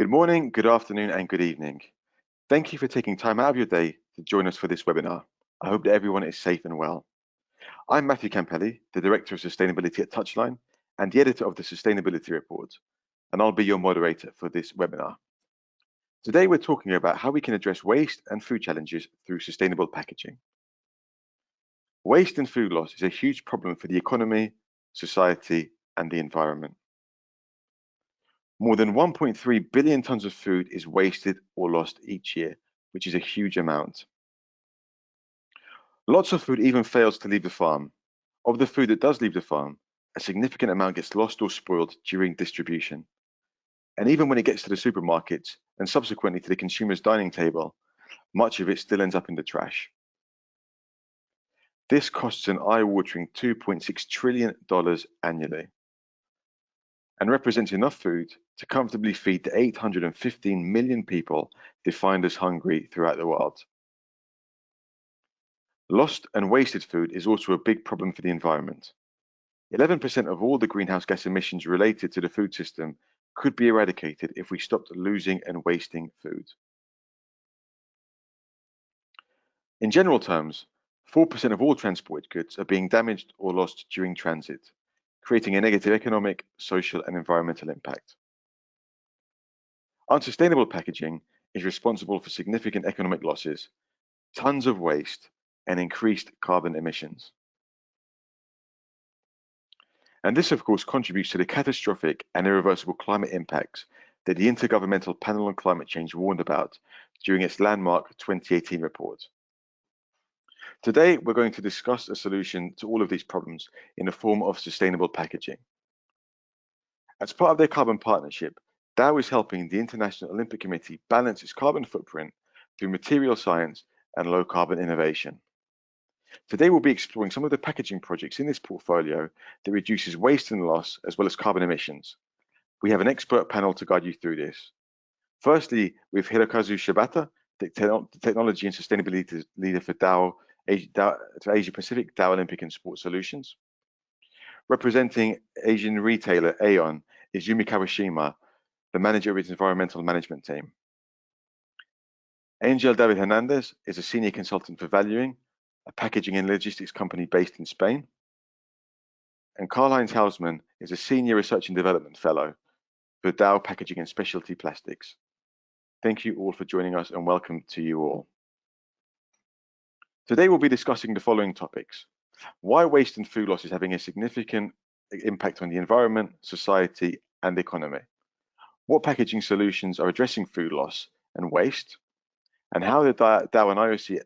Good morning, good afternoon, and good evening. Thank you for taking time out of your day to join us for this webinar. I hope that everyone is safe and well. I'm Matthew Campelli, the Director of Sustainability at Touchline and the editor of the Sustainability Report, and I'll be your moderator for this webinar. Today, we're talking about how we can address waste and food challenges through sustainable packaging. Waste and food loss is a huge problem for the economy, society, and the environment. More than 1.3 billion tons of food is wasted or lost each year, which is a huge amount. Lots of food even fails to leave the farm. Of the food that does leave the farm, a significant amount gets lost or spoiled during distribution. And even when it gets to the supermarkets and subsequently to the consumer's dining table, much of it still ends up in the trash. This costs an eye-watering $2.6 trillion annually and represents enough food to comfortably feed the 815 million people defined as hungry throughout the world. Lost and wasted food is also a big problem for the environment. 11% of all the greenhouse gas emissions related to the food system could be eradicated if we stopped losing and wasting food. In general terms, 4% of all transported goods are being damaged or lost during transit, creating a negative economic, social, and environmental impact. Unsustainable packaging is responsible for significant economic losses, tons of waste, and increased carbon emissions. And this, of course, contributes to the catastrophic and irreversible climate impacts that the Intergovernmental Panel on Climate Change warned about during its landmark 2018 report. Today, we're going to discuss a solution to all of these problems in the form of sustainable packaging. As part of their carbon partnership, Dow is helping the International Olympic Committee balance its carbon footprint through material science and low carbon innovation. Today, we'll be exploring some of the packaging projects in this portfolio that reduces waste and loss as well as carbon emissions. We have an expert panel to guide you through this. Firstly, with Hirokazu Shibata, the Technology and Sustainability Leader for Asia Pacific, Dow Olympic and Sports Solutions. Representing Asian retailer Aeon is Yumi Kawashima, the manager of its environmental management team. Angel David Hernandez is a senior consultant for Valuing, a packaging and logistics company based in Spain. And Karl-Heinz Hausmann is a senior research and development fellow for Dow Packaging and Specialty Plastics. Thank you all for joining us and welcome to you all. Today we'll be discussing the following topics: why waste and food loss is having a significant impact on the environment, society, and economy, what packaging solutions are addressing food loss and waste, and how the Dow and IOC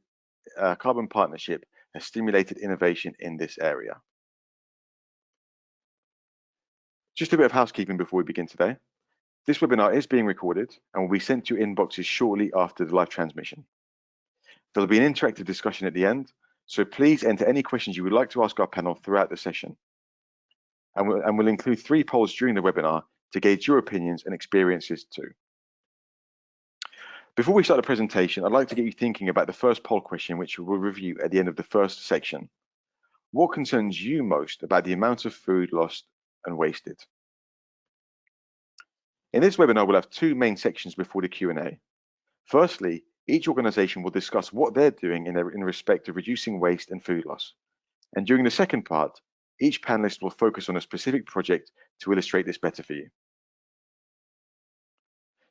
carbon partnership has stimulated innovation in this area. Just a bit of housekeeping before we begin today. This webinar is being recorded and will be sent to your inboxes shortly after the live transmission. There'll be an interactive discussion at the end, so please enter any questions you would like to ask our panel throughout the session. And we'll include 3 polls during the webinar to gauge your opinions and experiences too. Before we start the presentation, I'd like to get you thinking about the first poll question, which we will review at the end of the first section. What concerns you most about the amount of food lost and wasted? In this webinar, we'll have 2 main sections before the Q&A. Firstly, each organization will discuss what they're doing in respect of reducing waste and food loss. And during the second part, each panelist will focus on a specific project to illustrate this better for you.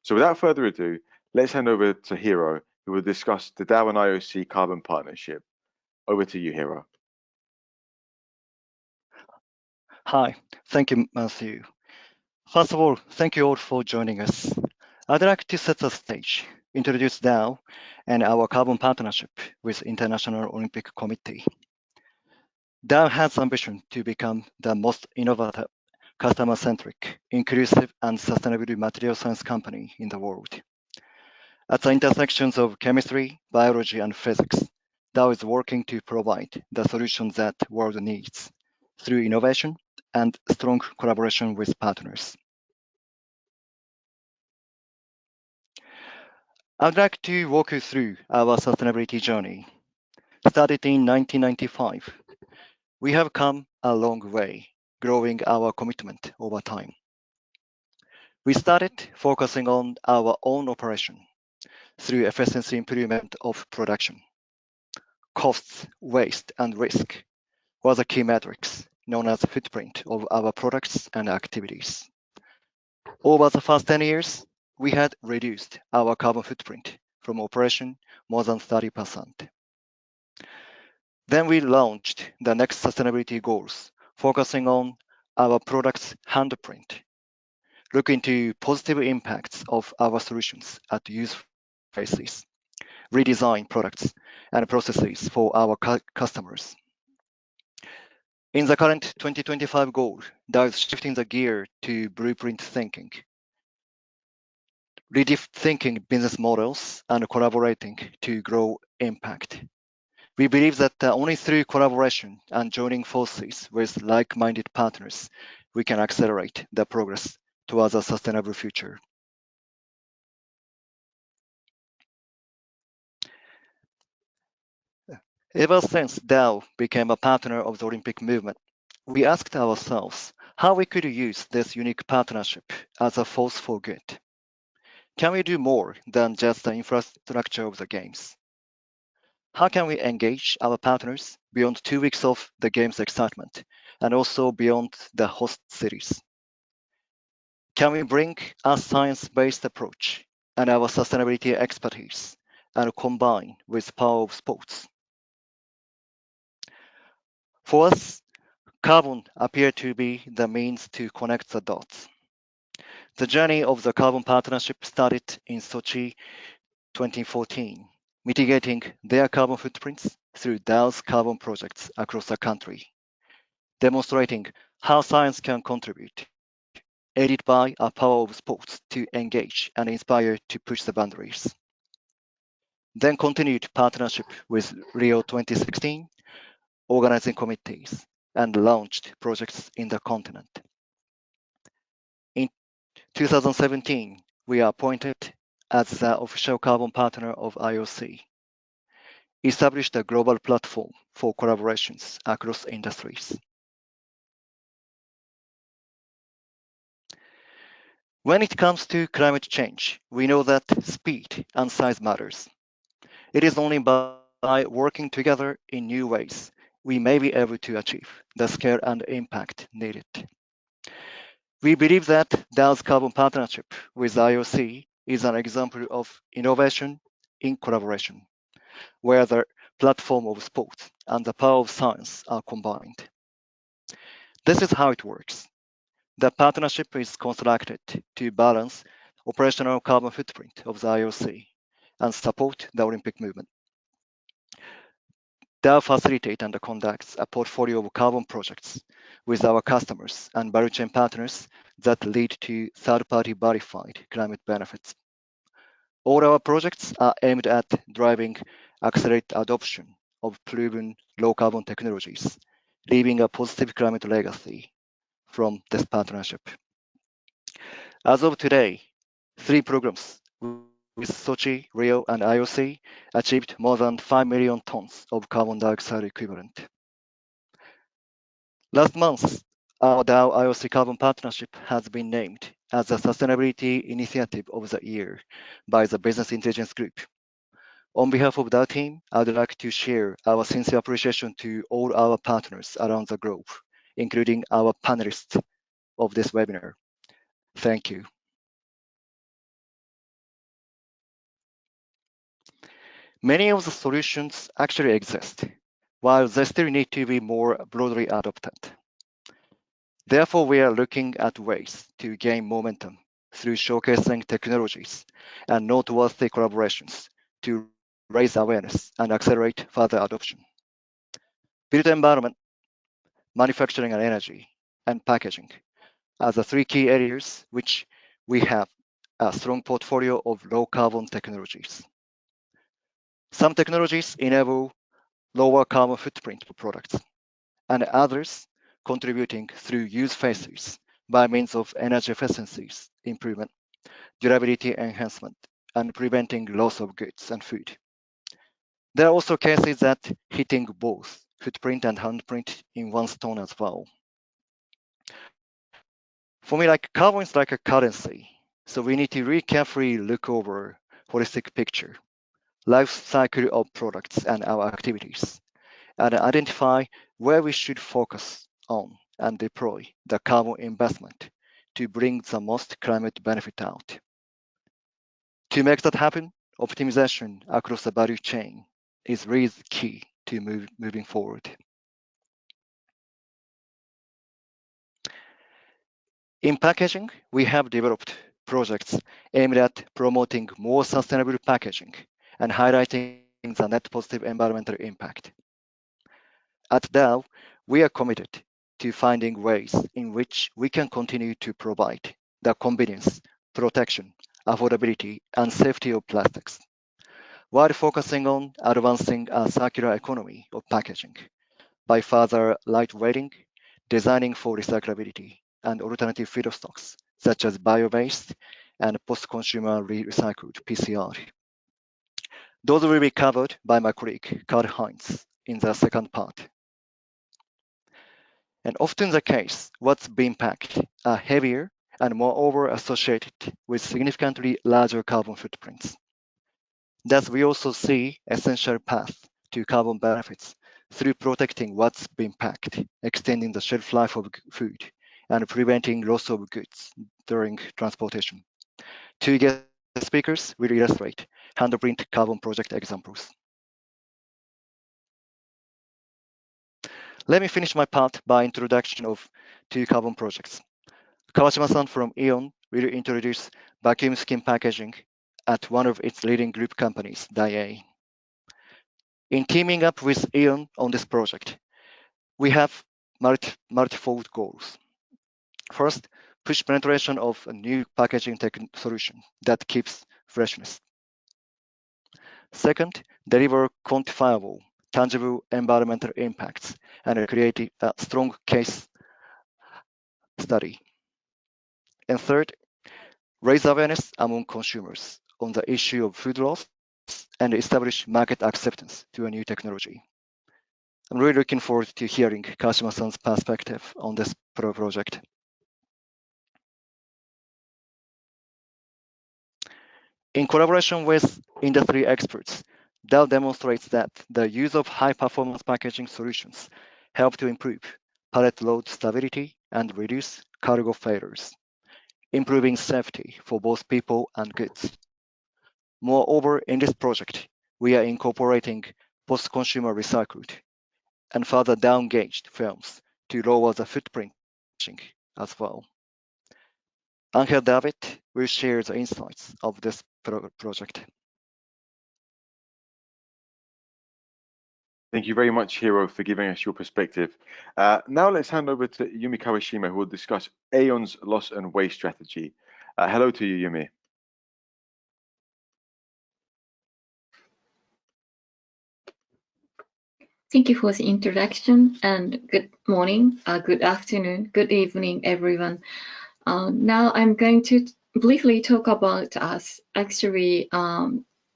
So without further ado, let's hand over to Hiro, who will discuss the Dow and IOC carbon partnership. Over to you, Hiro. Hi, thank you, Matthew. First of all, thank you all for joining us. I'd like to set the stage, introduce Dow and our carbon partnership with International Olympic Committee. Dow has ambition to become the most innovative, customer-centric, inclusive, and sustainable material science company in the world. At the intersections of chemistry, biology, and physics, Dow is working to provide the solutions that the world needs through innovation and strong collaboration with partners. I'd like to walk you through our sustainability journey. Started in 1995, we have come a long way, growing our commitment over time. We started focusing on our own operation through efficiency improvement of production. Costs, waste, and risk were the key metrics known as footprint of our products and activities. Over the first 10 years, we had reduced our carbon footprint from operation more than 30%. Then we launched the next sustainability goals, focusing on our product's handprint, looking to positive impacts of our solutions at use phases, redesign products and processes for our customers. In the current 2025 goal, that is shifting the gear to blueprint thinking, rethinking business models and collaborating to grow impact. We believe that only through collaboration and joining forces with like-minded partners, we can accelerate the progress towards a sustainable future. Ever since Dow became a partner of the Olympic movement, we asked ourselves how we could use this unique partnership as a force for good. Can we do more than just the infrastructure of the games? How can we engage our partners beyond 2 weeks of the game's excitement and also beyond the host cities? Can we bring a science-based approach and our sustainability expertise and combine with power of sports? For us, carbon appeared to be the means to connect the dots. The journey of the carbon partnership started in Sochi 2014, mitigating their carbon footprints through Dow's carbon projects across the country, demonstrating how science can contribute, aided by a power of sports to engage and inspire to push the boundaries. Then continued partnership with Rio 2016, organizing committees, and launched projects in the continent. In 2017, we are appointed as the official carbon partner of IOC, established a global platform for collaborations across industries. When it comes to climate change, we know that speed and size matters. It is only by working together in new ways we may be able to achieve the scale and impact needed. We believe that Dow's carbon partnership with IOC is an example of innovation in collaboration, where the platform of sports and the power of science are combined. This is how it works. The partnership is constructed to balance operational carbon footprint of the IOC and support the Olympic movement. Dow facilitates and conducts a portfolio of carbon projects with our customers and value chain partners that lead to third-party verified climate benefits. All our projects are aimed at driving accelerated adoption of proven low-carbon technologies, leaving a positive climate legacy from this partnership. As of today, 3 programs with Sochi, Rio, and IOC achieved more than 5 million tons of carbon dioxide equivalent. Last month, our Dow IOC carbon partnership has been named as the Sustainability Initiative of the Year by the Business Intelligence Group. On behalf of Dow team, I'd like to share our sincere appreciation to all our partners around the globe, including our panelists of this webinar. Thank you. Many of the solutions actually exist, while they still need to be more broadly adopted. Therefore, we are looking at ways to gain momentum through showcasing technologies and noteworthy collaborations to raise awareness and accelerate further adoption. Built environment, manufacturing and energy, and packaging are the 3 key areas which we have a strong portfolio of low-carbon technologies. Some technologies enable lower carbon footprint for products, and others contributing through use phases by means of energy efficiencies improvement, durability enhancement, and preventing loss of goods and food. There are also cases that hitting both footprint and handprint in one stone as well. For me, carbon is like a currency. So we need to really carefully look over holistic picture, life cycle of products and our activities, and identify where we should focus on and deploy the carbon investment to bring the most climate benefit out. To make that happen, optimization across the value chain is really key to moving forward. In packaging, we have developed projects aimed at promoting more sustainable packaging and highlighting the net positive environmental impact. At Dow, we are committed to finding ways in which we can continue to provide the convenience, protection, affordability, and safety of plastics, while focusing on advancing a circular economy of packaging by further lightweighting, designing for recyclability, and alternative feedstocks such as bio-based and post-consumer recycled PCR. Those will be covered by my colleague Karl-Heinz in the second part. And often the case, what's being packed are heavier and moreover associated with significantly larger carbon footprints. Thus, we also see essential path to carbon benefits through protecting what's being packed, extending the shelf life of food, and preventing loss of goods during transportation. Two guest speakers will illustrate handprint carbon project examples. Let me finish my part by introduction of two carbon projects. Kawashima-san from Aeon will introduce vacuum skin packaging at one of its leading group companies, Daiei. In teaming up with Aeon on this project, we have multifold goals. First, push penetration of a new packaging tech solution that keeps freshness. Second, deliver quantifiable, tangible environmental impacts and create a strong case study. And third, raise awareness among consumers on the issue of food loss and establish market acceptance to a new technology. I'm really looking forward to hearing Kawashima-san's perspective on this project. In collaboration with industry experts, Dow demonstrates that the use of high-performance packaging solutions help to improve pallet load stability and reduce cargo failures, improving safety for both people and goods. Moreover, in this project, we are incorporating post-consumer recycled and further down-gauged films to lower the footprint as well. Angel David will share the insights of this project. Thank you very much, Hiro, for giving us your perspective. Now let's hand over to Yumi Kawashima, who will discuss Aeon's loss and waste strategy. Hello to you, Yumi. Thank you for the introduction, and good morning, good afternoon, good evening, everyone. Now I'm going to briefly talk about us. Actually,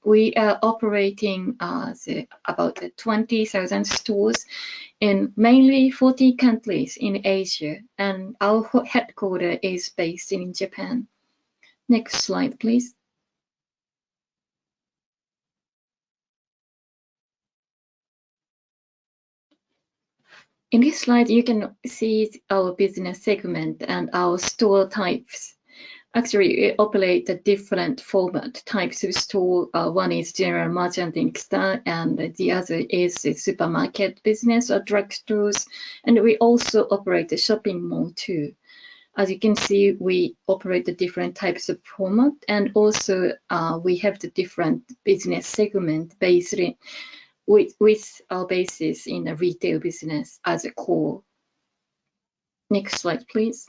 we are operating about 20,000 stores in mainly 40 countries in Asia, and our headquarters is based in Japan. Next slide, please. In this slide, you can see our business segment and our store types. Actually, we operate a different format types of store. One is general merchandising store, and the other is the supermarket business or drugstores. And we also operate a shopping mall too. As you can see, we operate the different types of format, and also we have the different business segment based in with our basis in the retail business as a core. Next slide, please.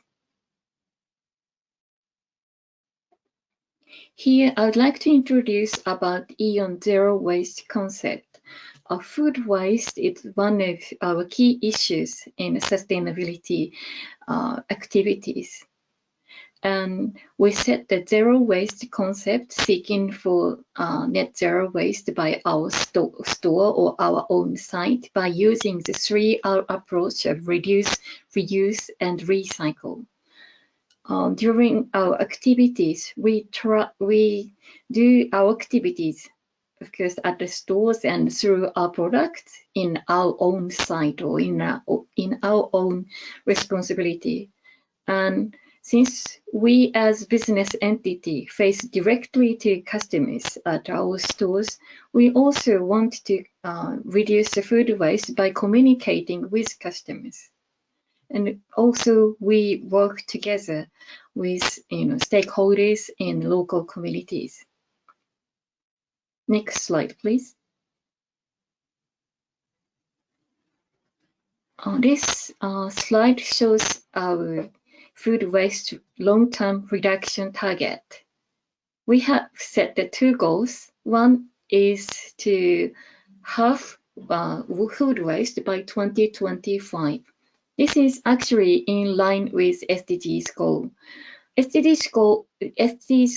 Here, I would like to introduce about Aeon Zero Waste concept. Food waste is one of our key issues in sustainability activities. And we set the zero waste concept, seeking for net zero waste by our store or our own site by using the 3R approach of reduce, reuse, and recycle. during our activities, we do our activities, of course, at the stores and through our products in our own site or in our own responsibility. And since we as business entity face directly to customers at our stores, we also want to reduce the food waste by communicating with customers. And also we work together with stakeholders in local communities. Next slide, please. This slide shows our food waste long-term reduction target. We have set the two goals. One is to halve food waste by 2025. This is actually in line with SDGs goal. SDGs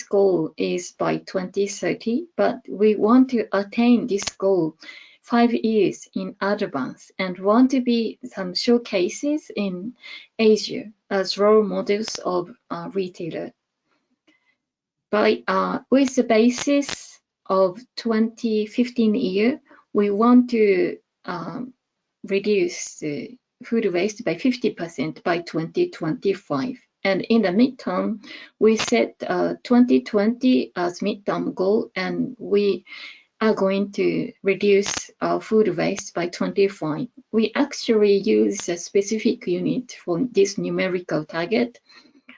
goal is by 2030, but we want to attain this goal 5 years in advance and want to be some showcases in Asia as role models of retailer. With the basis of 2015 year, we want to reduce the food waste by 50% by 2025. And in the midterm, we set 2020 as midterm goal, and we are going to reduce our food waste by 25. We actually use a specific unit for this numerical target,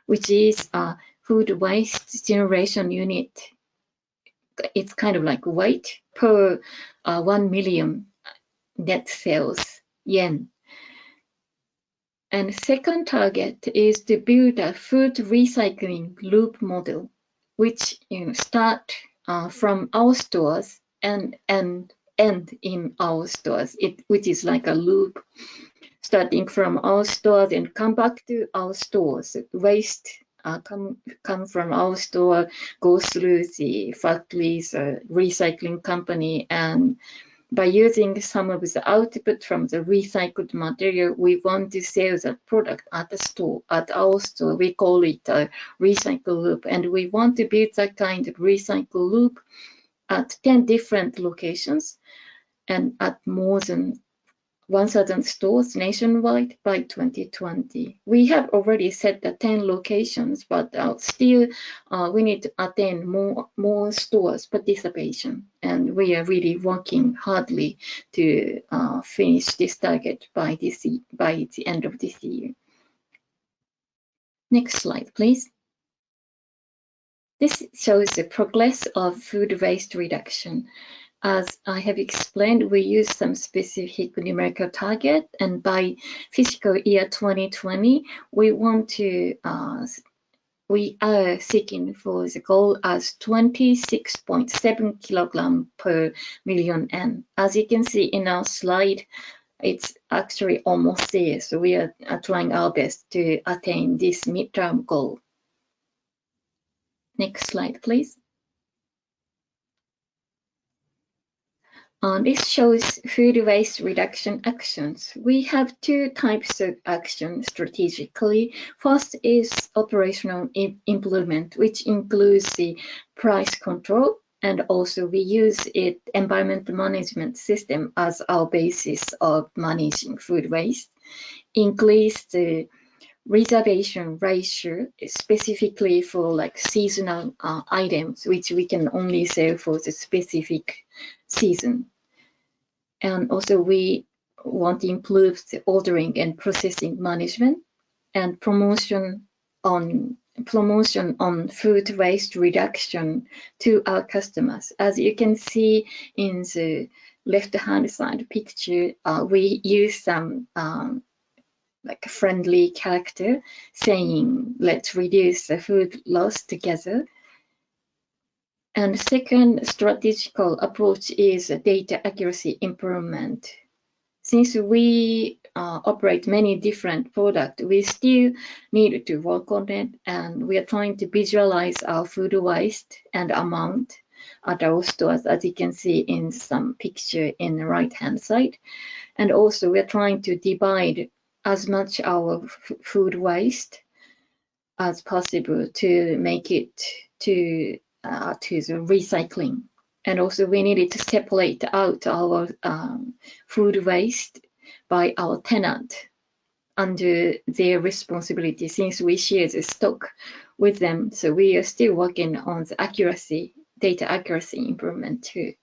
which is a food waste generation unit. It's kind of like weight per 1 million net sales yen. And second target is to build a food recycling loop model, which start from our stores and end in our stores, which is like a loop, starting from our stores and come back to our stores. Waste come from our store, go through the factories, recycling company, and by using some of the output from the recycled material, we want to sell the product at the store, at our store. We call it a recycle loop, and we want to build that kind of recycle loop at 10 different locations and at more than 1,000 stores nationwide by 2020. We have already set the 10 locations, but still we need to attain more stores participation. And we are really working hardly to finish this target by the end of this year. Next slide, please. This shows the progress of food waste reduction. As I have explained, we use some specific numerical target, and by fiscal year 2020, we are seeking for the goal as 26.7 kilogram per million N. As you can see in our slide, it's actually almost there. So we are trying our best to attain this midterm goal. Next slide, please. This shows food waste reduction actions. We have two types of action strategically. First is operational improvement, which includes the price control, and also we use environmental management system as our basis of managing food waste. Increase the reservation ratio, specifically for like seasonal items, which we can only sell for the specific season. And also we want to improve the ordering and processing management and promotion on food waste reduction to our customers. As you can see in the left-hand side picture, we use some like a friendly character saying, let's reduce the food loss together. And second strategical approach is data accuracy improvement. Since we operate many different products, we still need to work on it, and we are trying to visualize our food waste and amount at our stores, as you can see in some picture in the right-hand side. And also we are trying to divide as much our food waste as possible to make it to the recycling. And also we needed to separate out our food waste by our tenant under their responsibility, since we share the stock with them. So we are still working on the accuracy, data accuracy improvement too.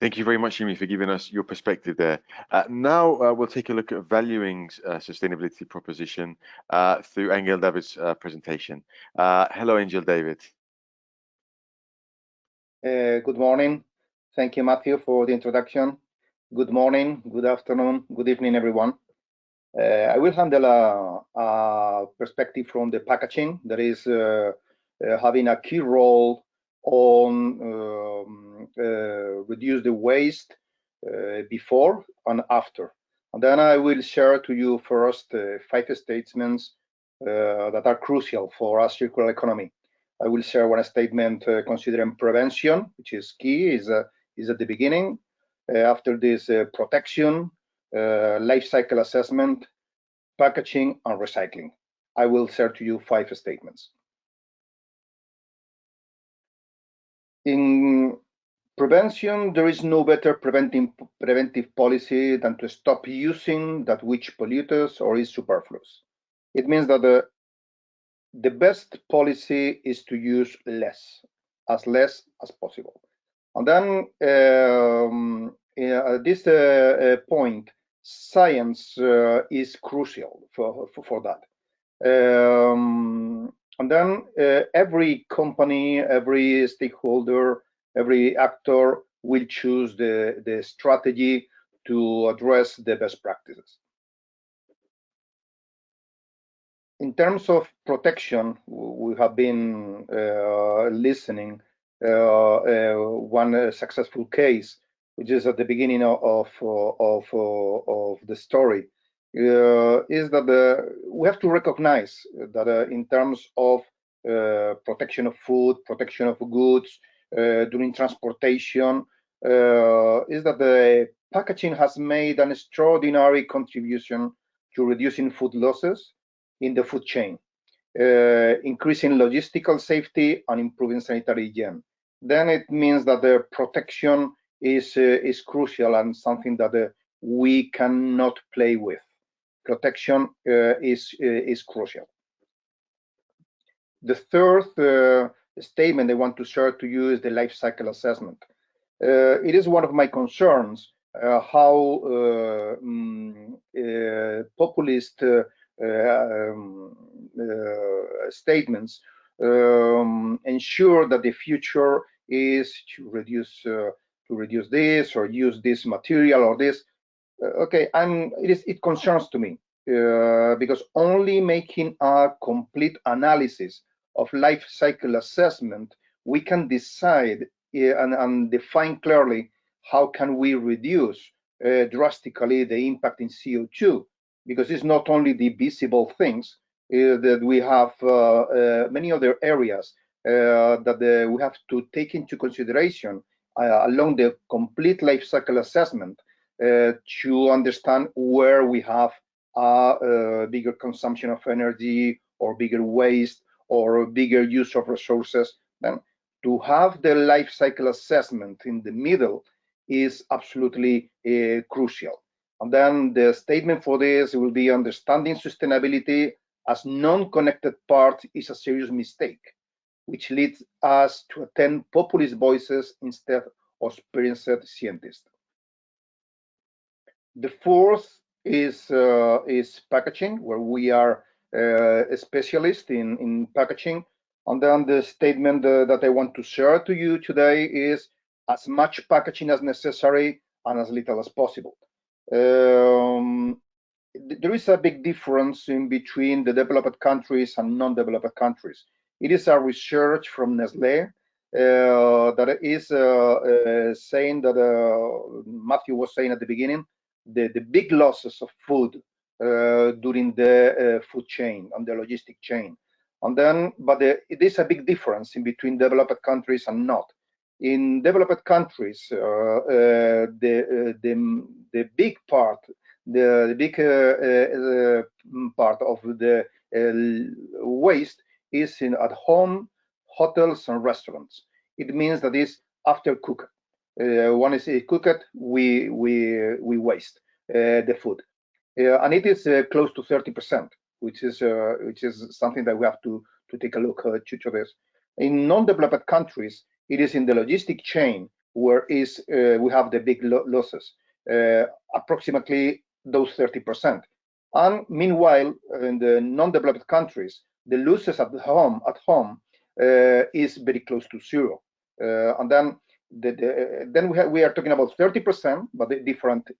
Thank you very much, Yumi, for giving us your perspective there. Now we'll take a look at valuing sustainability proposition through Angel David's presentation. Hello, Angel David. Good morning. Thank you, Matthew, for the introduction. Good morning, good afternoon, good evening, everyone. I will handle a perspective from the packaging that is having a key role on reduce the waste before and after. And then I will share to you first 5 statements that are crucial for our circular economy. I will share one statement considering prevention, which is key, is at the beginning. After this, protection, life cycle assessment, packaging, and recycling. I will share to you 5 statements. In prevention, there is no better preventive policy than to stop using that which pollutes or is superfluous. It means that the best policy is to use less as possible. And then at this point, science is crucial for that. And then every company, every stakeholder, every actor will choose the strategy to address the best practices. In terms of protection, we have been listening one successful case, which is at the beginning of the story, is that we have to recognize that in terms of protection of food, protection of goods during transportation, is that the packaging has made an extraordinary contribution to reducing food losses in the food chain, increasing logistical safety and improving sanitary hygiene. Then it means that the protection is crucial and something that we cannot play with. Protection is crucial. The third statement I want to share to you is the life cycle assessment. It is one of my concerns how populist statements ensure that the future is to reduce this or use this material or this. Okay, and it concerns to me because only making a complete analysis of life cycle assessment, we can decide and define clearly how can we reduce drastically the impact in CO2, because it's not only the visible things that we have many other areas that we have to take into consideration along the complete life cycle assessment to understand where we have a bigger consumption of energy or bigger waste or bigger use of resources. Then to have the life cycle assessment in the middle is absolutely crucial. And then the statement for this will be understanding sustainability as non-connected part is a serious mistake, which leads us to attend populist voices instead of experienced scientists. The fourth is packaging, where we are a specialist in packaging. And then the statement that I want to share to you today is as much packaging as necessary and as little as possible. There is a big difference in between the developed countries and non-developed countries. It is a research from Nestlé that is saying that Matthew was saying at the beginning, the big losses of food during the food chain and the logistic chain. And then, but it is a big difference in between developed countries and not. In developed countries, the big part, the big part of the waste is at home, hotels, and restaurants. It means that is after cooked. Once it's cooked, we waste the food, and it is close to 30%, which is something that we have to take a look to this. In non-developed countries, it is in the logistic chain where we have the big losses, approximately those 30%. And meanwhile, in the non-developed countries, the losses at home is very close to zero. And then we are talking about 30%, but a different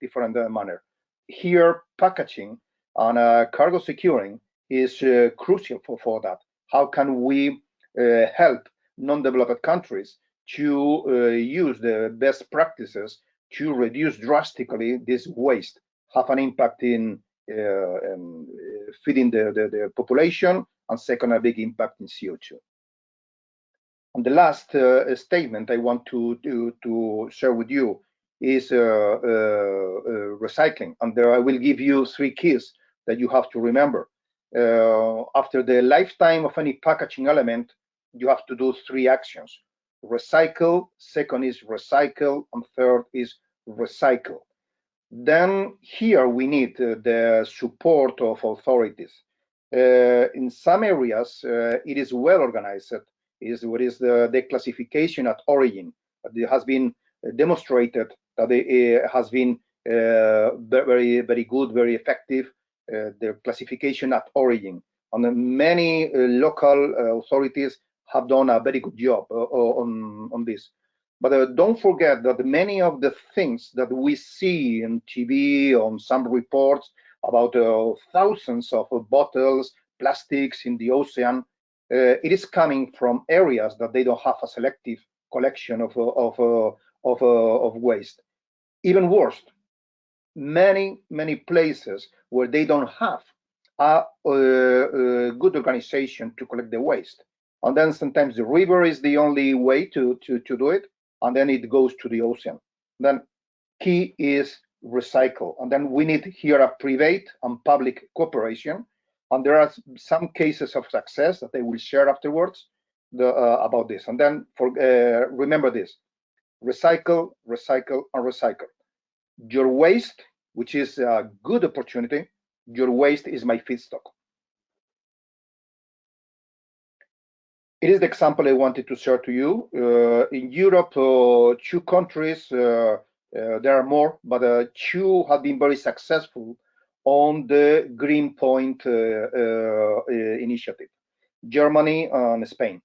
manner. Here, packaging and cargo securing is crucial for that. How can we help non-developed countries to use the best practices to reduce drastically this waste, have an impact in feeding the population, and second, a big impact in CO2. And the last statement I want to share with you is recycling. And there I will give you 3 keys that you have to remember. After the lifetime of any packaging element, you have to do 3 actions. Recycle, second is recycle, and third is recycle. Then here we need the support of authorities. In some areas, it is well organized. Is what is the classification at origin. It has been demonstrated that it has been very, very good, very effective, the classification at origin. And many local authorities have done a very good job on this. But don't forget that many of the things that we see on TV, on some reports about thousands of bottles, plastics in the ocean, it is coming from areas that they don't have a selective collection of waste. Even worse, many places where they don't have a good organization to collect the waste, and then sometimes the river is the only way to do it, and then it goes to the ocean. Then key is recycle, and then we need here a private and public cooperation. And there are some cases of success that I will share afterwards about this. And then remember this: recycle, recycle, and recycle. Your waste, which is a good opportunity, your waste is my feedstock. It is the example I wanted to share to you. In Europe, 2 countries, there are more, but 2 have been very successful on the Green Point initiative, Germany and Spain.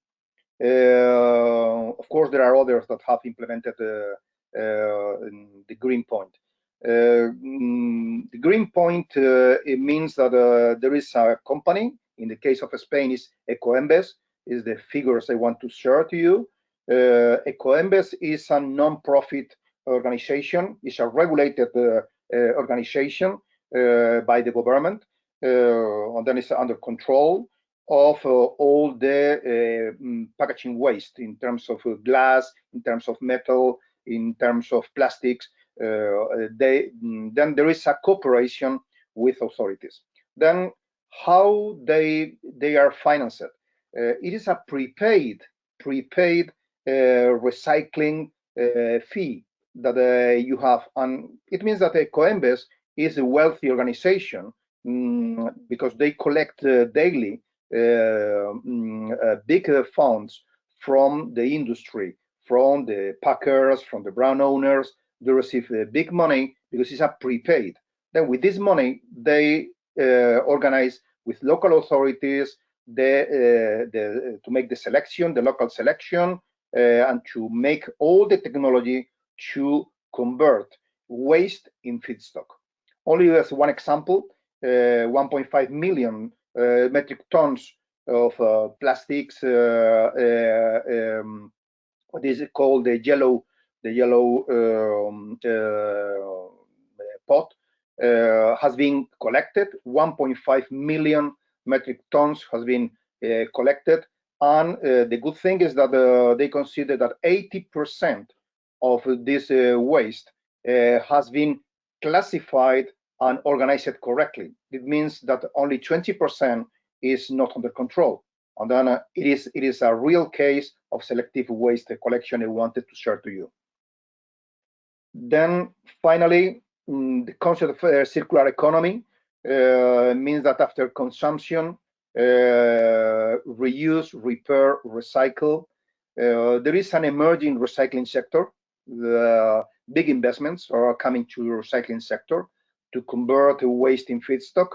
Of course, there are others that have implemented the Green Point. The Green Point, it means that there is a company. In the case of Spain, is Ecoembes, is the figures I want to share to you. Ecoembes is a non-profit organization. It's a regulated organization by the government, and then it's under control of all the packaging waste in terms of glass, in terms of metal, in terms of plastics. Then there is a cooperation with authorities. Then how they are financed? It is a prepaid recycling fee that you have, and it means that Ecoembes is a wealthy organization because they collect daily big funds from the industry, from the packers, from the brand owners. They receive big money because it's a prepaid. Then with this money, they organize with local authorities to make the selection, the local selection, and to make all the technology to convert waste in feedstock. Only as one example, 1.5 million metric tons of plastics, what is it called, the yellow pot, has been collected. 1.5 million metric tons has been collected, And the good thing is that they consider that 80% of this waste has been classified and organized correctly. It means that only 20% is not under control. And then it is a real case of selective waste collection I wanted to share to you. Then finally, the concept of circular economy means that after consumption, reuse, repair, recycle, there is an emerging recycling sector. The big investments are coming to the recycling sector to convert waste in feedstock,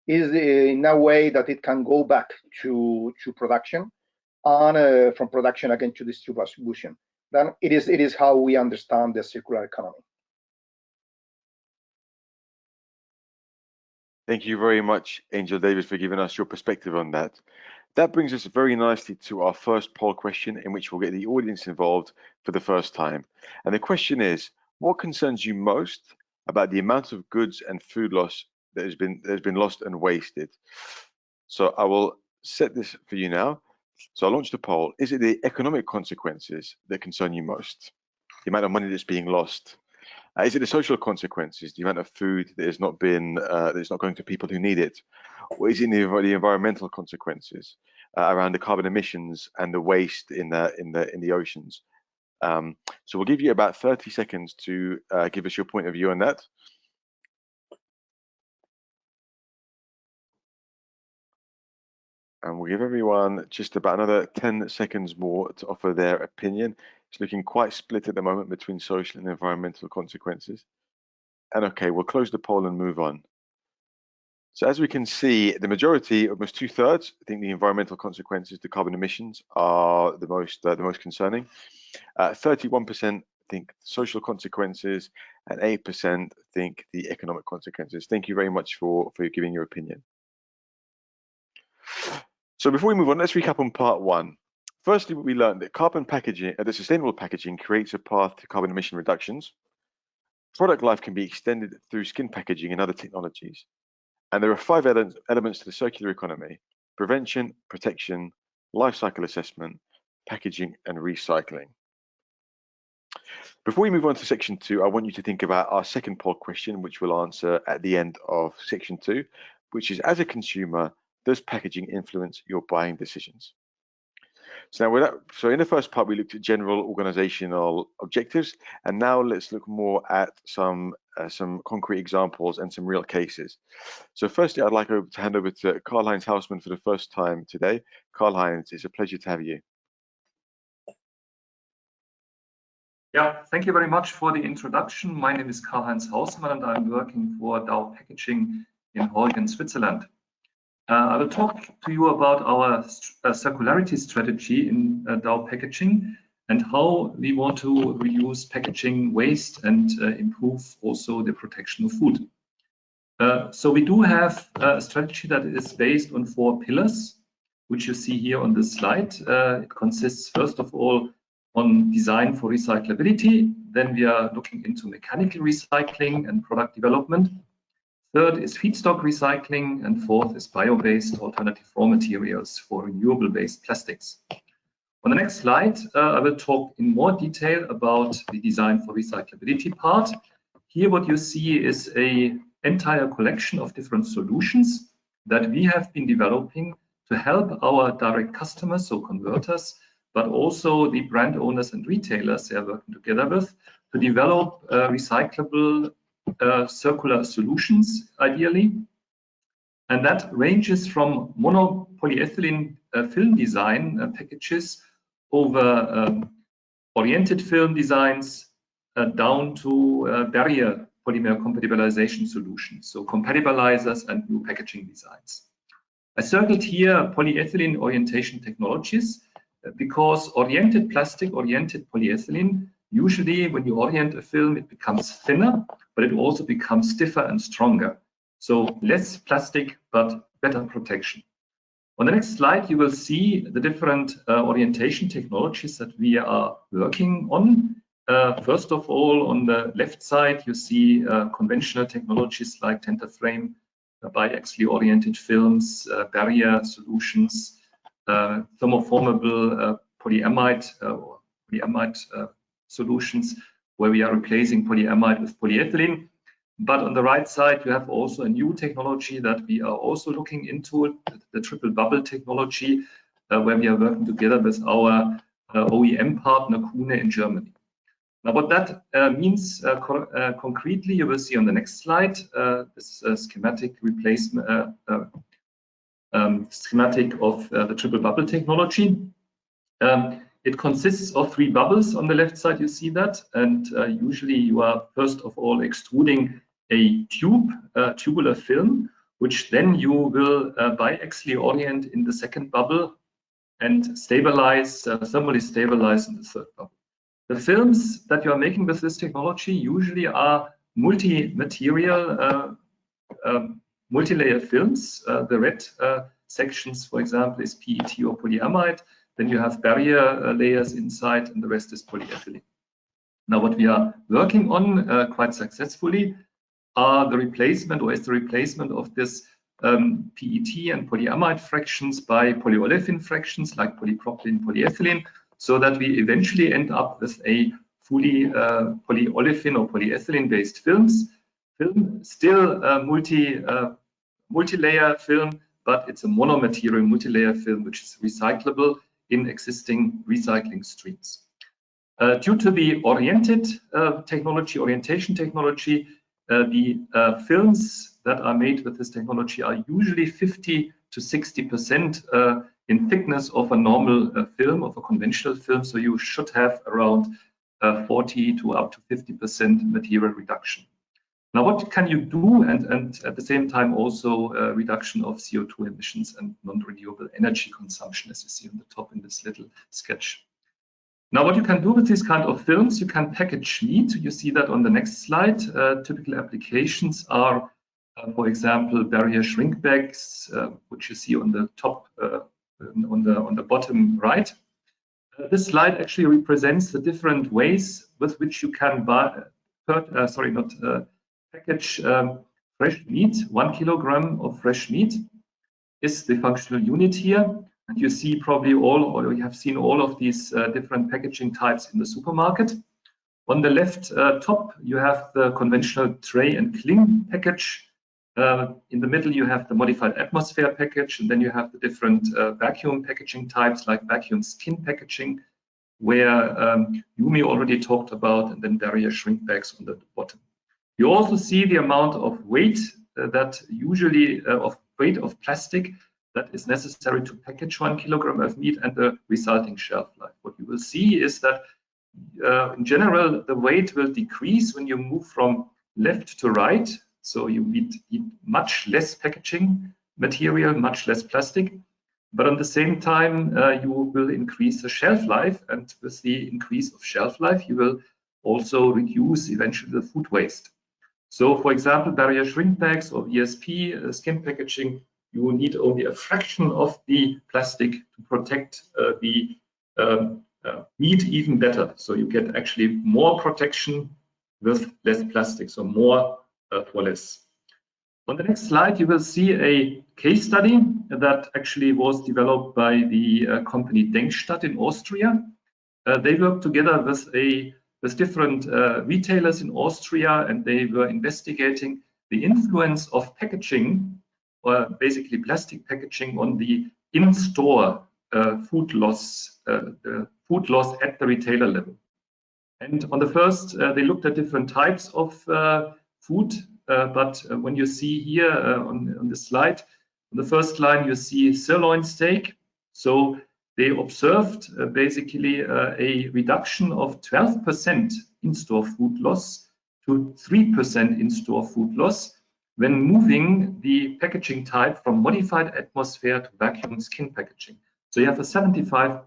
is in a way that it can go back to production, and from production again to distribution. Then it is how we understand the circular economy. Thank you very much, Angel Davis, for giving us your perspective on that. That brings us very nicely to our first poll question, in which we'll get the audience involved for the first time. And the question is, what concerns you most about the amount of goods and food loss that has been lost and wasted? So I will set this for you now. So I'll launch the poll. Is it the economic consequences that concern you most? The amount of money that's being lost? Is it the social consequences, the amount of food that has not been that's not going to people who need it, or is it the environmental consequences around the carbon emissions and the waste in the oceans? So we'll give you about 30 seconds to give us your point of view on that. And we'll give everyone just about another 10 seconds more to offer their opinion. It's looking quite split at the moment between social and environmental consequences. And okay, we'll close the poll and move on. So as we can see, the majority, almost 2/3, think the environmental consequences, the carbon emissions, are the most concerning. 31% think social consequences, and 8% think the economic consequences. Thank you very much for giving your opinion. So before we move on, let's recap on part one. Firstly, we learned that carbon packaging, the sustainable packaging, creates a path to carbon emission reductions. Product life can be extended through skin packaging and other technologies. And there are 5 elements to the circular economy: prevention, protection, life cycle assessment, packaging, and recycling. Before we move on to section 2, I want you to think about our second poll question, which we'll answer at the end of section 2, which is, as a consumer, does packaging influence your buying decisions? So now, in the first part, we looked at general organizational objectives, and now let's look more at some concrete examples and some real cases. So firstly, I'd like to hand over to Karl-Heinz Hausmann for the first time today. Karl-Heinz, it's a pleasure to have you. Yeah, thank you very much for the introduction. My name is Karl-Heinz Hausmann, and I'm working for Dow Packaging in Horgen, Switzerland. I will talk to you about our circularity strategy in Dow Packaging and how we want to reduce packaging waste and improve also the protection of food. So we do have a strategy that is based on 4 pillars, which you see here on this slide. It consists, first of all, on design for recyclability. Then we are looking into mechanical recycling and product development. Third is feedstock recycling, and fourth is bio-based alternative raw materials for renewable-based plastics. On the next slide, I will talk in more detail about the design for recyclability part. Here what you see is an entire collection of different solutions that we have been developing to help our direct customers, so converters, but also the brand owners and retailers they are working together with to develop recyclable circular solutions, ideally. And that ranges from mono polyethylene film design packages over oriented film designs down to barrier polymer compatibilization solutions, so compatibilizers and new packaging designs. I circled here polyethylene orientation technologies because oriented plastic, oriented polyethylene, usually when you orient a film, it becomes thinner, but it also becomes stiffer and stronger. So less plastic, but better protection. On the next slide, you will see the different orientation technologies that we are working on. First of all, on the left side, you see conventional technologies like tenter frame, biaxially oriented films, barrier solutions, thermoformable polyamide solutions, where we are replacing polyamide with polyethylene. But on the right side, you have also a new technology that we are also looking into, the triple bubble technology, where we are working together with our OEM partner Kuhne in Germany. Now, what that means concretely, you will see on the next slide. This schematic replacement, schematic of the triple bubble technology. It consists of 3 bubbles on the left side. You see that, and usually you are first of all extruding a tubular film, which then you will biaxially orient in the second bubble and stabilize, thermally stabilize in the third bubble. The films that you are making with this technology usually are multi-material, multi-layer films. The red sections, for example, is PET or polyamide. Then you have barrier layers inside, and the rest is polyethylene. Now, what we are working on quite successfully are the replacement, or is the replacement of this PET and polyamide fractions by polyolefin fractions like polypropylene, polyethylene, so that we eventually end up with a fully polyolefin or polyethylene-based film, still multi-layer film, but it's a monomaterial multi-layer film which is recyclable in existing recycling streams. Due to the orientation technology, the films that are made with this technology are usually 50 to 60% in thickness of a normal film, of a conventional film. So you should have around 40 to up to 50% material reduction. Now, what can you do, and at the same time also reduction of CO2 emissions and non-renewable energy consumption, as you see on the top in this little sketch. Now, what you can do with these kind of films, you can package meat. You see that on the next slide. Typical applications are, for example, barrier shrink bags, which you see on the top, on the bottom right. This slide actually represents the different ways with which you can package fresh meat. 1 kilogram of fresh meat is the functional unit here. And you see probably or you have seen all of these different packaging types in the supermarket. On the left top, you have the conventional tray and cling package. In the middle, you have the modified atmosphere package, and then you have the different vacuum packaging types like vacuum skin packaging, where Yumi already talked about, and then barrier shrink bags on the bottom. You also see the amount of weight that usually of plastic that is necessary to package 1 kilogram of meat and the resulting shelf life. What you will see is that in general, the weight will decrease when you move from left to right. So you need much less packaging material, much less plastic. But at the same time, you will increase the shelf life. And with the increase of shelf life, you will also reduce eventually the food waste. So for example, barrier shrink bags or VSP skin packaging, you will need only a fraction of the plastic to protect the meat even better. So you get actually more protection with less plastic, so more for less. On the next slide, you will see a case study that actually was developed by the company Denkstadt in Austria. They worked together with different retailers in Austria, and they were investigating the influence of packaging, or basically plastic packaging, on the in-store food loss, the food loss at the retailer level. And on the first, they looked at different types of food, but when you see here on the slide, on the first line, you see sirloin steak. So they observed basically a reduction of 12% in-store food loss to 3% in-store food loss when moving the packaging type from modified atmosphere to vacuum skin packaging. So you have a 75%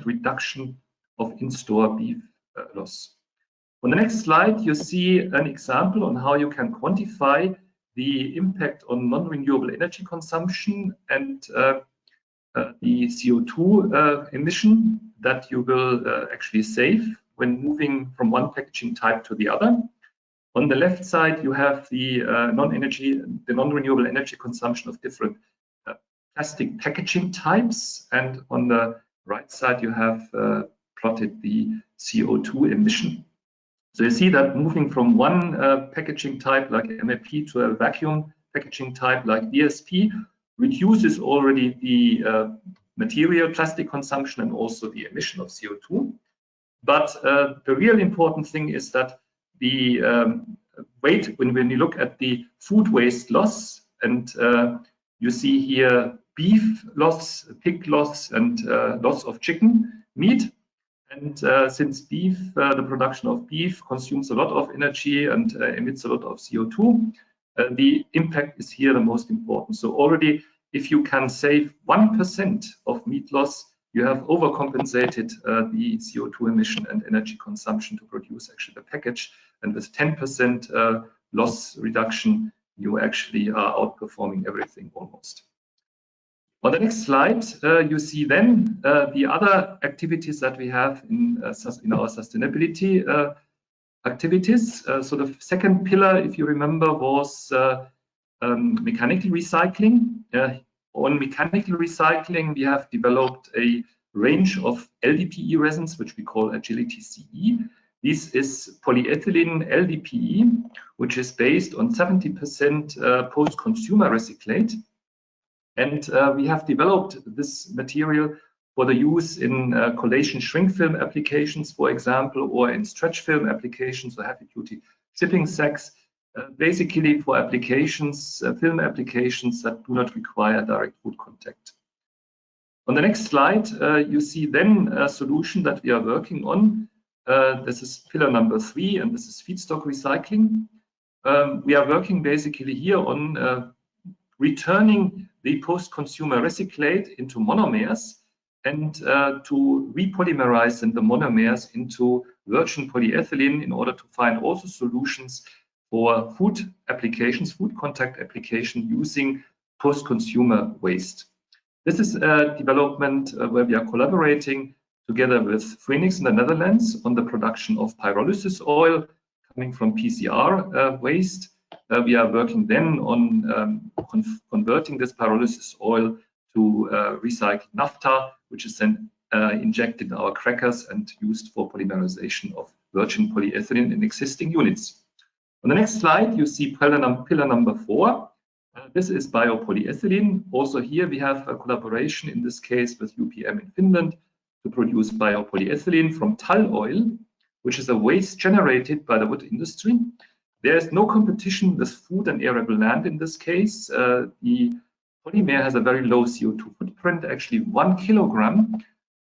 reduction of in-store beef loss. On the next slide, you see an example on how you can quantify the impact on non-renewable energy consumption and the CO2 emission that you will actually save when moving from one packaging type to the other. On the left side, you have the non-renewable energy consumption of different plastic packaging types, and on the right side you have plotted the CO2 emission. So you see that moving from one packaging type like MAP to a vacuum packaging type like DSP reduces already the material plastic consumption and also the emission of CO2. But the real important thing is that the weight, when you look at the food waste loss, and you see here beef loss, pig loss, and loss of chicken meat. And since beef, the production of beef consumes a lot of energy and emits a lot of CO2, the impact is here the most important. So already, if you can save 1% of meat loss, you have overcompensated the CO2 emission and energy consumption to produce actually the package. And with 10% loss reduction, you actually are outperforming everything almost. On the next slide, you see then the other activities that we have in our sustainability activities. So the second pillar, if you remember, was mechanical recycling. On mechanical recycling, we have developed a range of LDPE resins, which we call Agility CE. This is polyethylene LDPE, which is based on 70% post-consumer recyclate. And we have developed this material for the use in collation shrink film applications, for example, or in stretch film applications, or heavy-duty shipping sacks, basically for applications, film applications that do not require direct food contact. On the next slide, you see then a solution that we are working on. This is pillar number 3, and this is feedstock recycling. We are working basically here on returning the post-consumer recyclate into monomers and to repolymerize the monomers into virgin polyethylene in order to find also solutions for food applications, food contact application using post-consumer waste. This is a development where we are collaborating together with Phoenix in the Netherlands on the production of pyrolysis oil coming from PCR waste. We are working then on converting this pyrolysis oil to recycled naphtha, which is then injected in our crackers and used for polymerization of virgin polyethylene in existing units. On the next slide, you see pillar number 4. This is biopolyethylene. Also here we have a collaboration, in this case with UPM in Finland, to produce biopolyethylene from tall oil, which is a waste generated by the wood industry. There is no competition with food and arable land in this case. The polymer has a very low CO2 footprint. Actually, 1 kilogram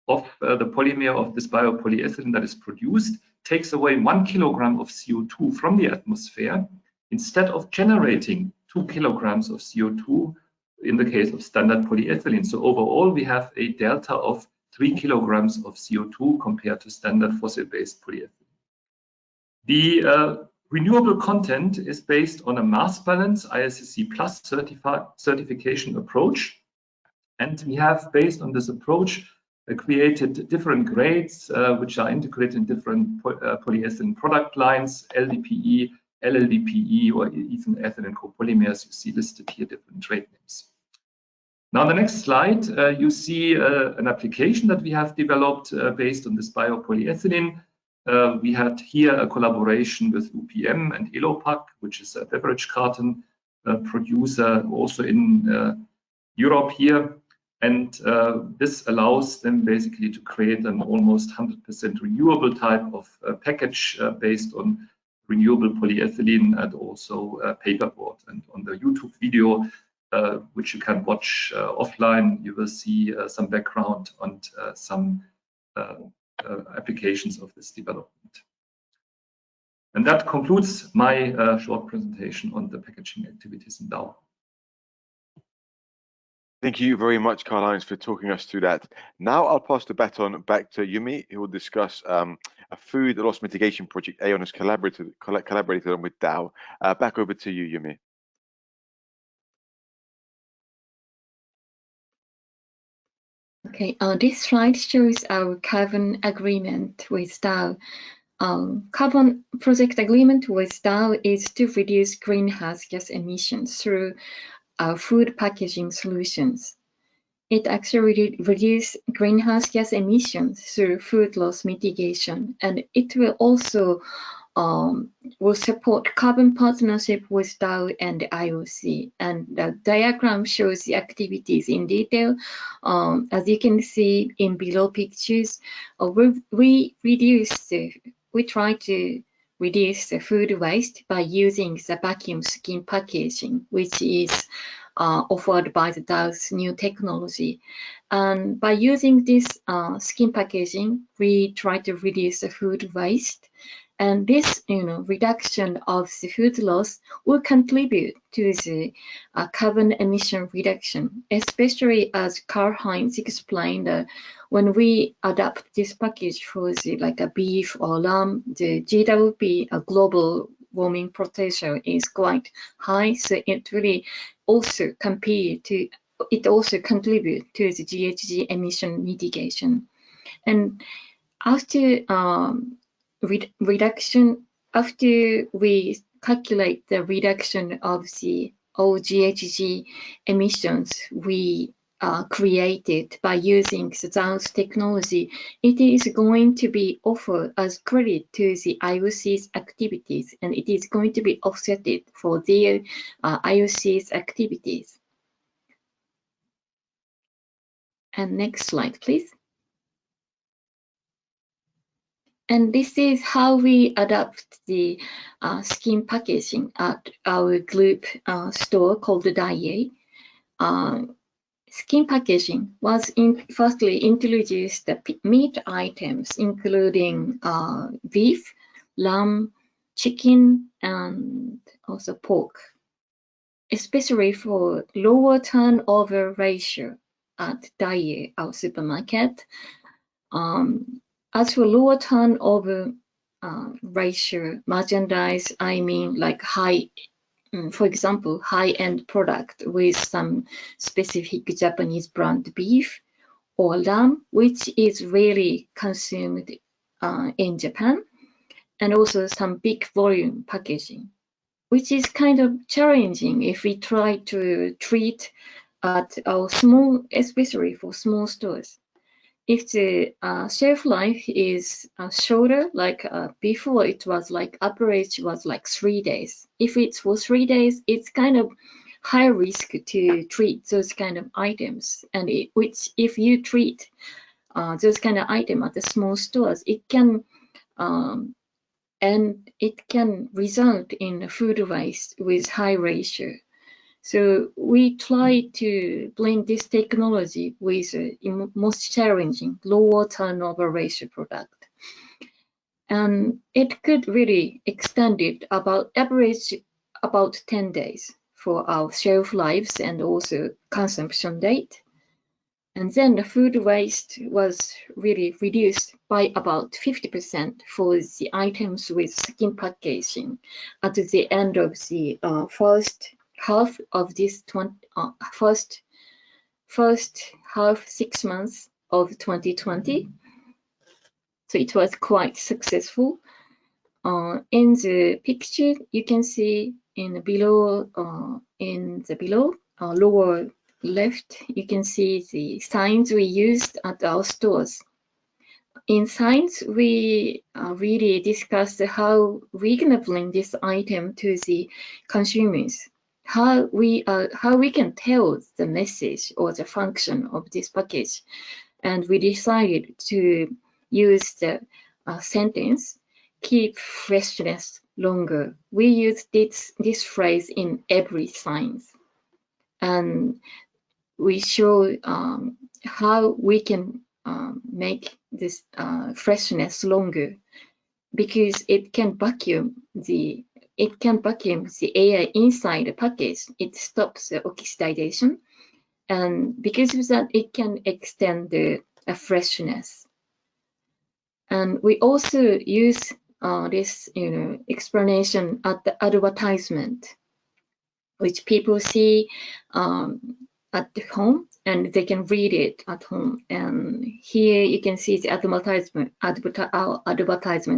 of the polymer of this biopolyethylene that is produced takes away 1 kilogram of CO2 from the atmosphere instead of generating 2 kilograms of CO2 in the case of standard polyethylene. So overall, we have a delta of 3 kilograms of CO2 compared to standard fossil-based polyethylene. The renewable content is based on a mass balance ISCC Plus certification approach. And we have, based on this approach, created different grades which are integrated in different polyethylene product lines, LDPE, LLDPE, or even ethylene copolymers. You see listed here different trade names. Now, on the next slide, you see an application that we have developed based on this biopolyethylene. We had here a collaboration with UPM and Elopak, which is a beverage carton producer also in Europe here. And this allows them basically to create an almost 100% renewable type of package based on renewable polyethylene and also paperboard. And on the YouTube video, which you can watch offline, you will see some background on some applications of this development. And that concludes my short presentation on the packaging activities in Dow. Thank you very much, Karl-Heinz, for talking us through that. Now I'll pass the baton back to Yumi, who will discuss a food loss mitigation project Aon has collaborated on with Dow. Back over to you, Yumi. Okay, this slide shows our carbon agreement with Dow. Carbon project agreement with Dow is to reduce greenhouse gas emissions through our food packaging solutions. it actually reduces greenhouse gas emissions through food loss mitigation, and it will also will support carbon partnership with Dow and IOC. And the diagram shows the activities in detail. As you can see in below pictures, we try to reduce the food waste by using the vacuum skin packaging, which is offered by the Dow's new technology. And by using this skin packaging, we try to reduce the food waste. And this, reduction of the food loss will contribute to the carbon emission reduction, especially as Karl-Heinz explained. When we adapt this package for like a beef or lamb, the GWP, global warming potential, is quite high. So it really also contribute to the GHG emission mitigation. And after reduction, after we calculate the reduction of the all GHG emissions we created by using the Dow's technology, it is going to be offered as credit to the IOC's activities, and it is going to be offsetted for their IOC's activities. And next slide, please. And this is how we adapt the skin packaging at our group store called Daiei. Skin packaging was firstly introduced the meat items, including beef, lamb, chicken, and also pork, especially for lower turnover ratio at Daiei, our supermarket. As for lower turnover ratio merchandise, I mean like for example, high-end product with some specific Japanese brand beef or lamb, which is really consumed in Japan, and also some big volume packaging, which is kind of challenging if we try to treat at our small, especially for small stores. If the shelf life is shorter, like before it was like average was like 3 days. If it's for 3 days, it's kind of high risk to treat those kind of items. And which if you treat those kind of item at the small stores, it can result in food waste with high ratio. So we try to blend this technology with most challenging lower turnover ratio product. And it could really extend it average about 10 days for our shelf lives and also consumption date. And then the food waste was really reduced by about 50% for the items with skin packaging at the end of the first half of this first half 6 months of 2020. So it was quite successful. In the picture, you can see in the below lower left, you can see the signs we used at our stores. In signs, we really discussed how we're gonna bring this item to the consumers. How we can tell the message or the function of this package, and we decided to use the sentence, keep freshness longer. We use this phrase in every sign, and we show how we can make this freshness longer, because it can vacuum the air inside the package. It stops the oxidation, and because of that, it can extend the freshness. And we also use this, explanation at the advertisement, which people see at home, and they can read it at home. And here you can see the advertisement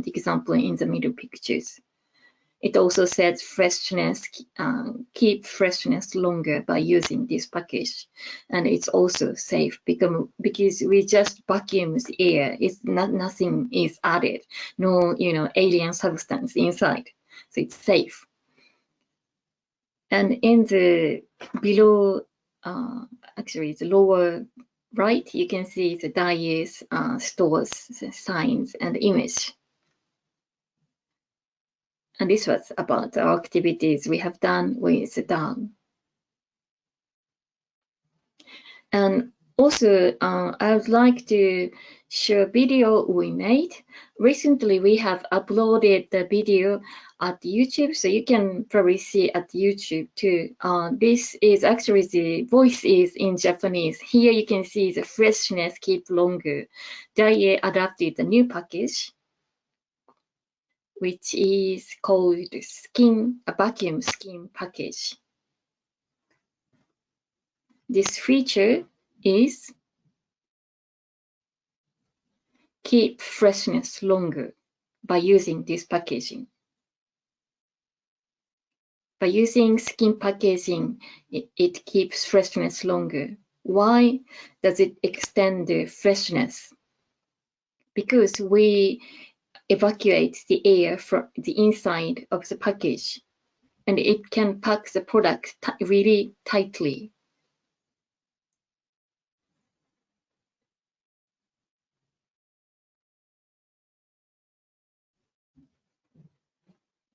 example in the middle pictures. It also says freshness, keep freshness longer by using this package. And it's also safe because we just vacuum the air. It's not, nothing is added, no, alien substance inside. So it's safe. And in the below, actually the lower right, you can see the dyes, stores, the signs, and image. And this was about the activities we have done with the DAO. And also, I would like to show a video we made. Recently, we have uploaded the video at YouTube, so you can probably see at YouTube too. This is actually the voice is in Japanese. Here you can see the freshness keep longer. Daiei adapted the new package, which is called a vacuum skin package. This feature is keep freshness longer by using this packaging. By using skin packaging, it keeps freshness longer. Why does it extend the freshness? Because we evacuate the air from the inside of the package, and it can pack the product really tightly.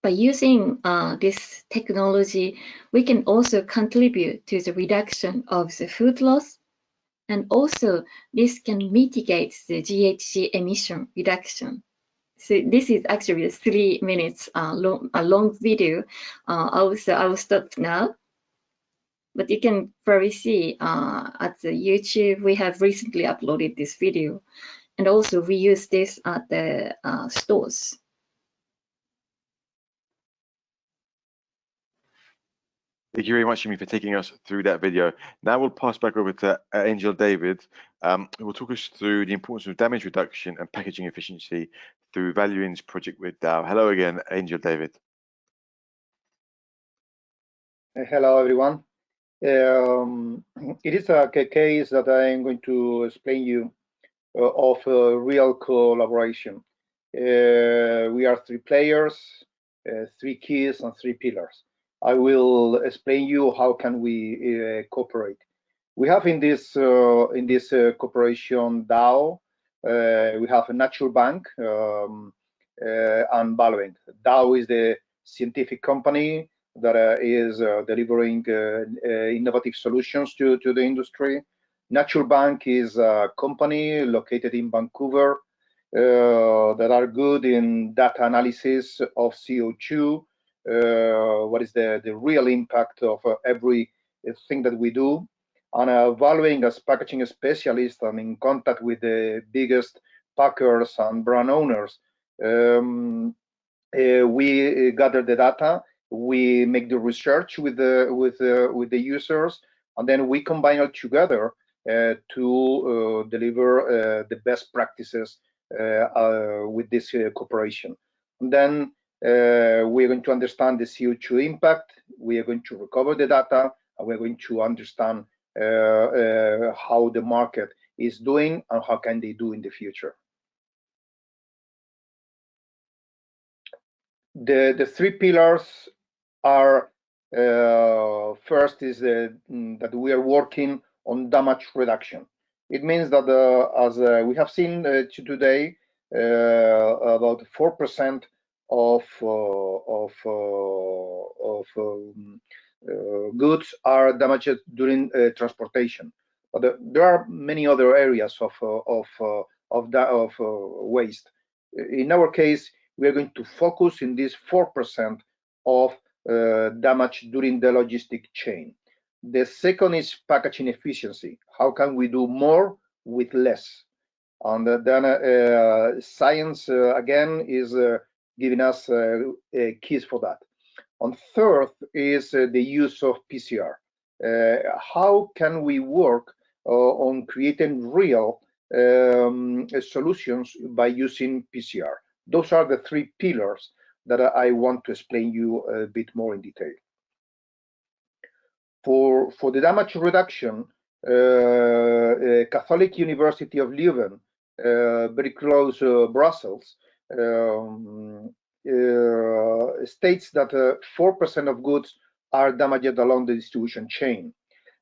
By using this technology, we can also contribute to the reduction of the food loss, and also this can mitigate the GHG emission reduction. So this is actually a 3 minutes long video. I will stop now. But you can probably see at the YouTube, we have recently uploaded this video. And also we use this at the stores. Thank you very much, Yumi, for taking us through that video. Now we'll pass back over to Angel David, who will talk us through the importance of damage reduction and packaging efficiency through Valuing's project with DAO. Hello again, Angel David. Hello, everyone. It is a case that I am going to explain you of a real collaboration. We are 3 players, 3 keys, and 3 pillars. I will explain you how can we cooperate. We have in this cooperation DAO, we have a natural bank and Valuing. DAO is the scientific company that is delivering innovative solutions to the industry. Natural Bank is a company located in Vancouver that are good in data analysis of CO2. What is the real impact of everything that we do? And Valuing as packaging specialist, I'm in contact with the biggest packers and brand owners. We gather the data, we make the research with the users, and then we combine it together to deliver the best practices with this cooperation. And then we're going to understand the CO2 impact, we are going to recover the data, and we're going to understand how the market is doing and how can they do in the future. The 3 pillars are first is that we are working on damage reduction. It means that as we have seen today, about 4% of goods are damaged during transportation. But there are many other areas of waste. In our case, we are going to focus in this 4% of damage during the logistic chain. The second is packaging efficiency. How can we do more with less? And then science again is giving us keys for that. And third is the use of PCR. How can we work on creating real solutions by using PCR? Those are the 3 pillars that I want to explain you a bit more in detail. For the damage reduction, Catholic University of Leuven, very close Brussels, states that 4% of goods are damaged along the distribution chain.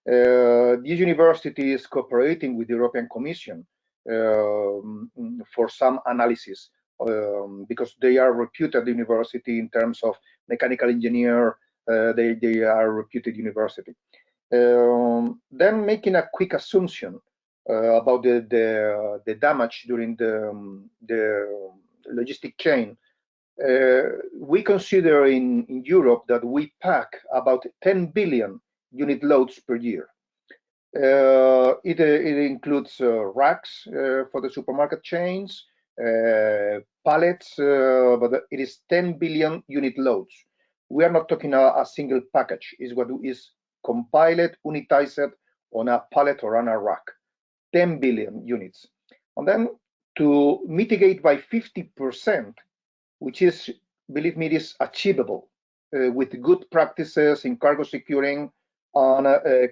This university is cooperating with the European Commission for some analysis because they are reputed university in terms of mechanical engineer. They are a reputed university. Then making a quick assumption about the damage during the logistic chain, we consider in Europe that we pack about 10 billion unit loads per year. It includes racks for the supermarket chains, pallets, but it is 10 billion unit loads. We are not talking a single package, is what is compiled, unitized on a pallet or on a rack, 10 billion units. And then to mitigate by 50%, which is, believe me, it is achievable with good practices in cargo securing on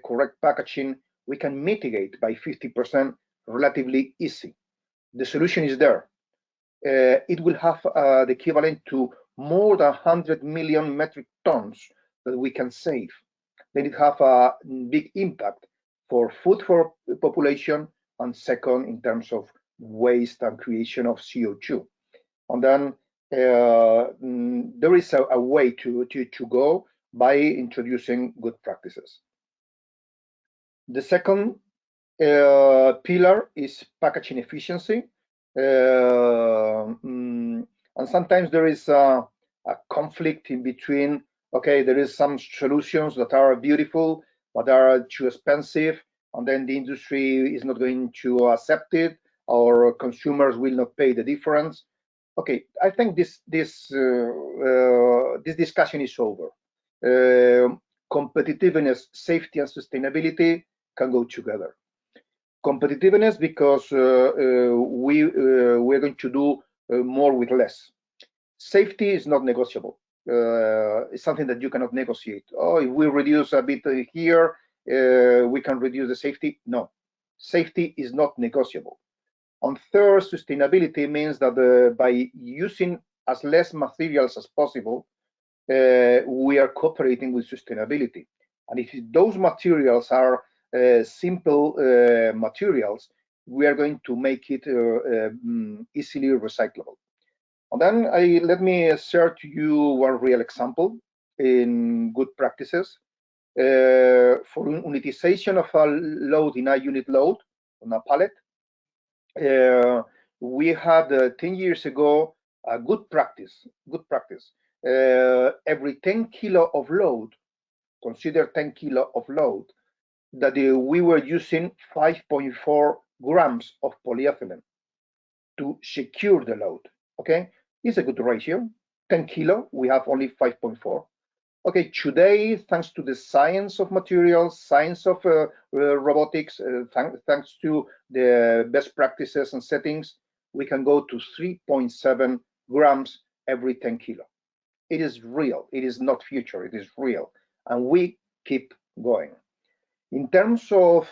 correct packaging, we can mitigate by 50% relatively easy. The solution is there. It will have the equivalent to more than 100 million metric tons that we can save. Then it have a big impact for food for the population, and second, in terms of waste and creation of CO2. And then there is a way to go by introducing good practices. The second pillar is packaging efficiency. And sometimes there is a conflict in between, okay, there is some solutions that are beautiful, but are too expensive, and then the industry is not going to accept it, or consumers will not pay the difference. Okay, I think this discussion is over. Competitiveness, safety, and sustainability can go together. Competitiveness because we're going to do more with less. Safety is not negotiable. It's something that you cannot negotiate. Oh, if we reduce a bit here, we can reduce the safety. No, safety is not negotiable. And third, sustainability means that by using as less materials as possible, we are cooperating with sustainability. And if those materials are simple materials, we are going to make it easily recyclable. And then let me share to you one real example in good practices. For unitization of a load in a unit load on a pallet, we had 10 years ago a good practice. Every 10 kilo of load, consider 10 kilo of load, that we were using 5.4 grams of polyethylene to secure the load. Okay, it's a good ratio. 10 kilo, we have only 5.4. Okay, today, thanks to the science of materials, science of robotics, thanks to the best practices and settings, we can go to 3.7 grams every 10 kilo. It is real. It is not future. It is real. And we keep going. In terms of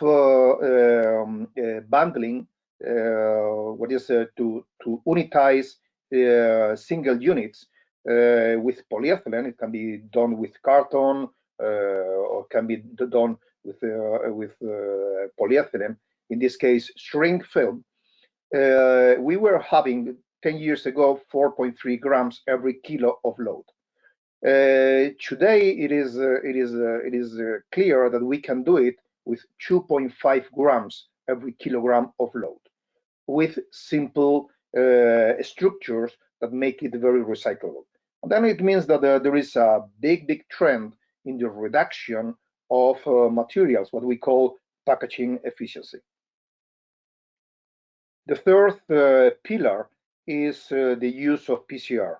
bundling, what is to unitize single units with polyethylene, it can be done with carton or can be done with polyethylene. In this case, shrink film. We were having 10 years ago 4.3 grams every kilo of load. Today, it is clear that we can do it with 2.5 grams every kilogram of load, with simple structures that make it very recyclable. And then it means that there is a big trend in the reduction of materials, what we call packaging efficiency. The third pillar is the use of PCR.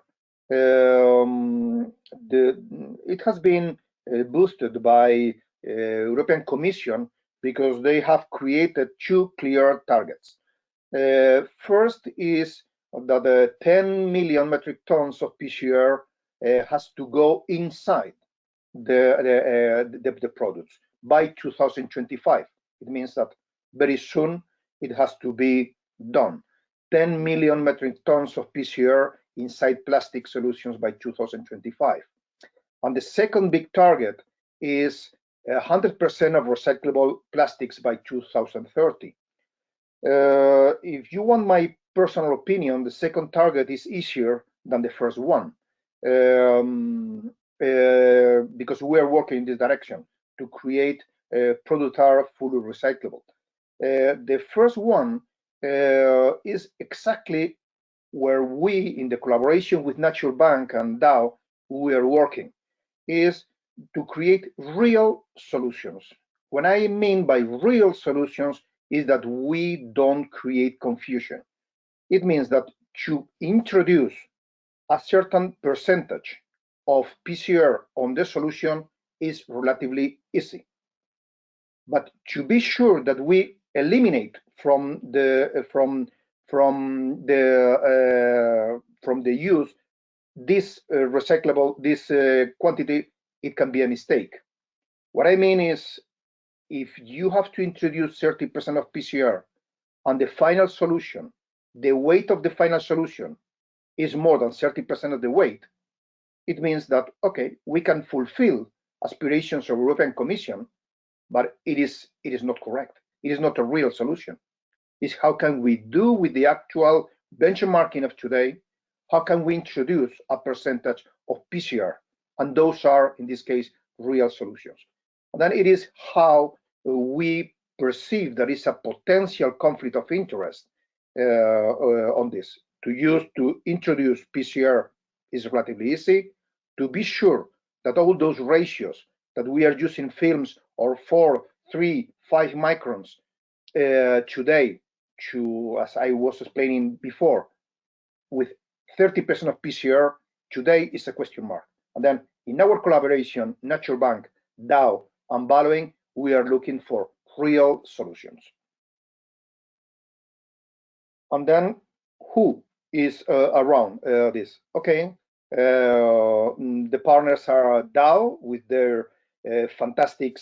It has been boosted by European Commission because they have created two clear targets. First is that 10 million metric tons of PCR has to go inside the products by 2025. It means that very soon it has to be done. 10 million metric tons of PCR inside plastic solutions by 2025. And the second big target is 100% of recyclable plastics by 2030. If you want my personal opinion, the second target is easier than the first one, because we are working in this direction to create products that are fully recyclable. The first one is exactly where we, in the collaboration with Natural Bank and Dow, we are working, is to create real solutions. What I mean by real solutions is that we don't create confusion. It means that to introduce a certain percentage of PCR on the solution is relatively easy. But to be sure that we eliminate from the use this recyclable, this quantity, it can be a mistake. What I mean is, if you have to introduce 30% of PCR on the final solution, the weight of the final solution is more than 30% of the weight, it means that, okay, we can fulfill aspirations of European Commission, but it is not correct. It is not a real solution. It's how can we do with the actual benchmarking of today, how can we introduce a percentage of PCR? And those are, in this case, real solutions. And then it is how we perceive there is a potential conflict of interest on this. To introduce PCR is relatively easy. To be sure that all those ratios that we are using films or 4, 3, 5 microns today, to, as I was explaining before, with 30% of PCR today is a question mark. And then in our collaboration, Natural Bank, Dow, and Valuing, we are looking for real solutions. And then who is around this? Okay, the partners are Dow with their fantastic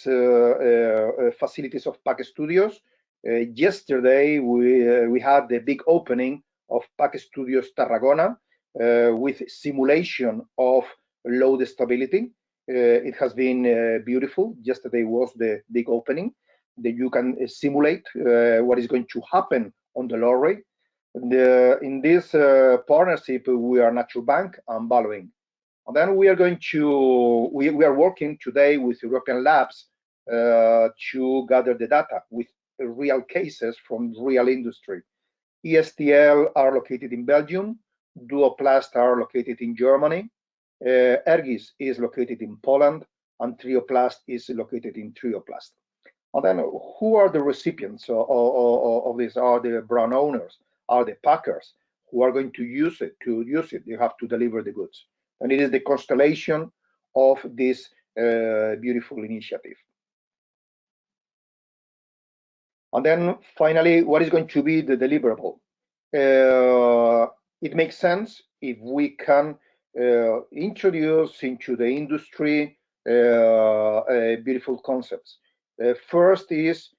facilities of Pack Studios. Yesterday we had the big opening of Pack Studios Tarragona with simulation of load stability. It has been beautiful. Yesterday was the big opening that you can simulate what is going to happen on the lorry. In this partnership, we are Natural Bank and Valuing. And then we are going to, we are working today with European labs to gather the data with real cases from real industry. ESTL are located in Belgium, Duoplast are located in Germany, Ergis is located in Poland, and Trioplast is located in Trioplast. And then who are the recipients of this? Are the brand owners, are the packers who are going to use it. To use it, you have to deliver the goods. And it is the constellation of this beautiful initiative. And then finally, what is going to be the deliverable? It makes sense if we can introduce into the industry beautiful concepts. First is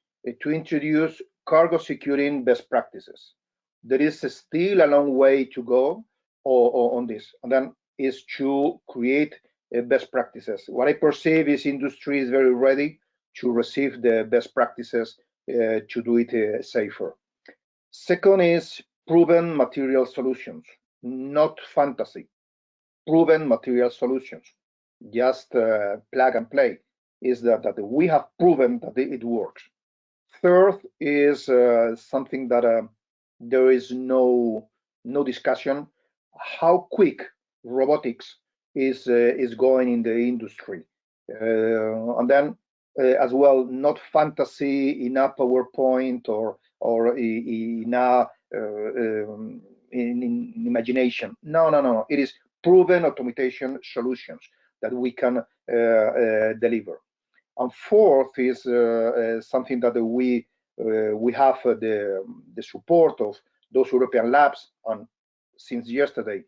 to introduce cargo securing best practices. There is still a long way to go on this, and then is to create best practices. What I perceive is industry is very ready to receive the best practices to do it safer. Second is proven material solutions, not fantasy. Proven material solutions, just plug and play, is that we have proven that it works. Third is something that there is no discussion, how quick robotics is going in the industry. And then as well, not fantasy in a PowerPoint or in imagination. No. It is proven automation solutions that we can deliver. And fourth is something that we have the support of those European labs, and since yesterday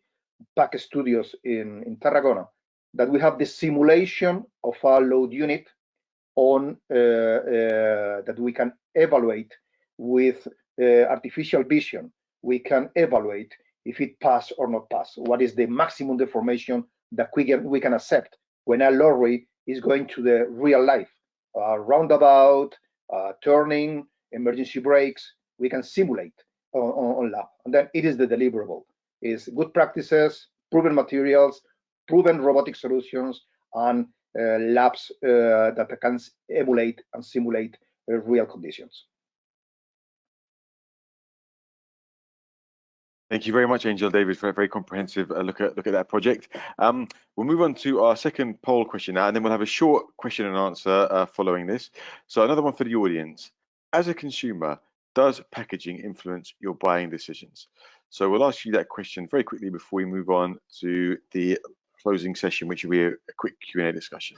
pack studios in Tarragona, that we have the simulation of our load unit on that we can evaluate with artificial vision. We can evaluate if it pass or not pass. What is the maximum deformation that we can accept when a lorry is going to the real life, roundabout, turning, emergency brakes. We can simulate on lab, and then it is the deliverable. Is good practices, proven materials, proven robotic solutions, and labs that can emulate and simulate real conditions. Thank you very much, Angel David, for a very comprehensive look at that project. We'll move on to our second poll question now, and then we'll have a short question and answer following this. So another one for the audience. As a consumer, does packaging influence your buying decisions? So we'll ask you that question very quickly before we move on to the closing session, which will be a quick Q&A discussion.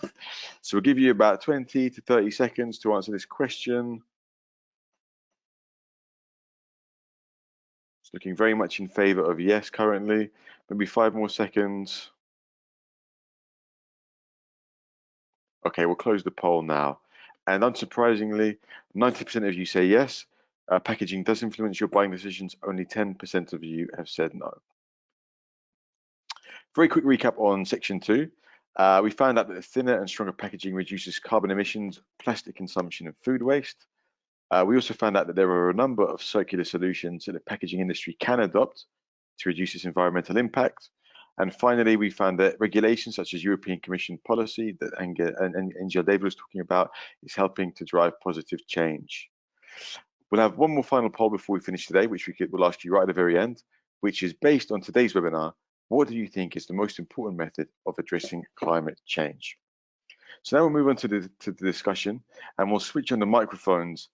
So we'll give you about 20 to 30 seconds to answer this question. It's looking very much in favor of yes currently. Maybe 5 more seconds. Okay, we'll close the poll now. And unsurprisingly, 90% of you say yes. Packaging does influence your buying decisions. Only 10% of you have said no. Very quick recap on section 2. We found out that thinner and stronger packaging reduces carbon emissions, plastic consumption, and food waste. We also found out that there are a number of circular solutions that the packaging industry can adopt to reduce its environmental impact. And finally, we found that regulations such as European Commission policy that Angel David was talking about is helping to drive positive change. We'll have one more final poll before we finish today, which we'll ask you right at the very end, which is based on today's webinar. What do you think is the most important method of addressing climate change? So now we'll move on to the discussion, and we'll switch on the microphones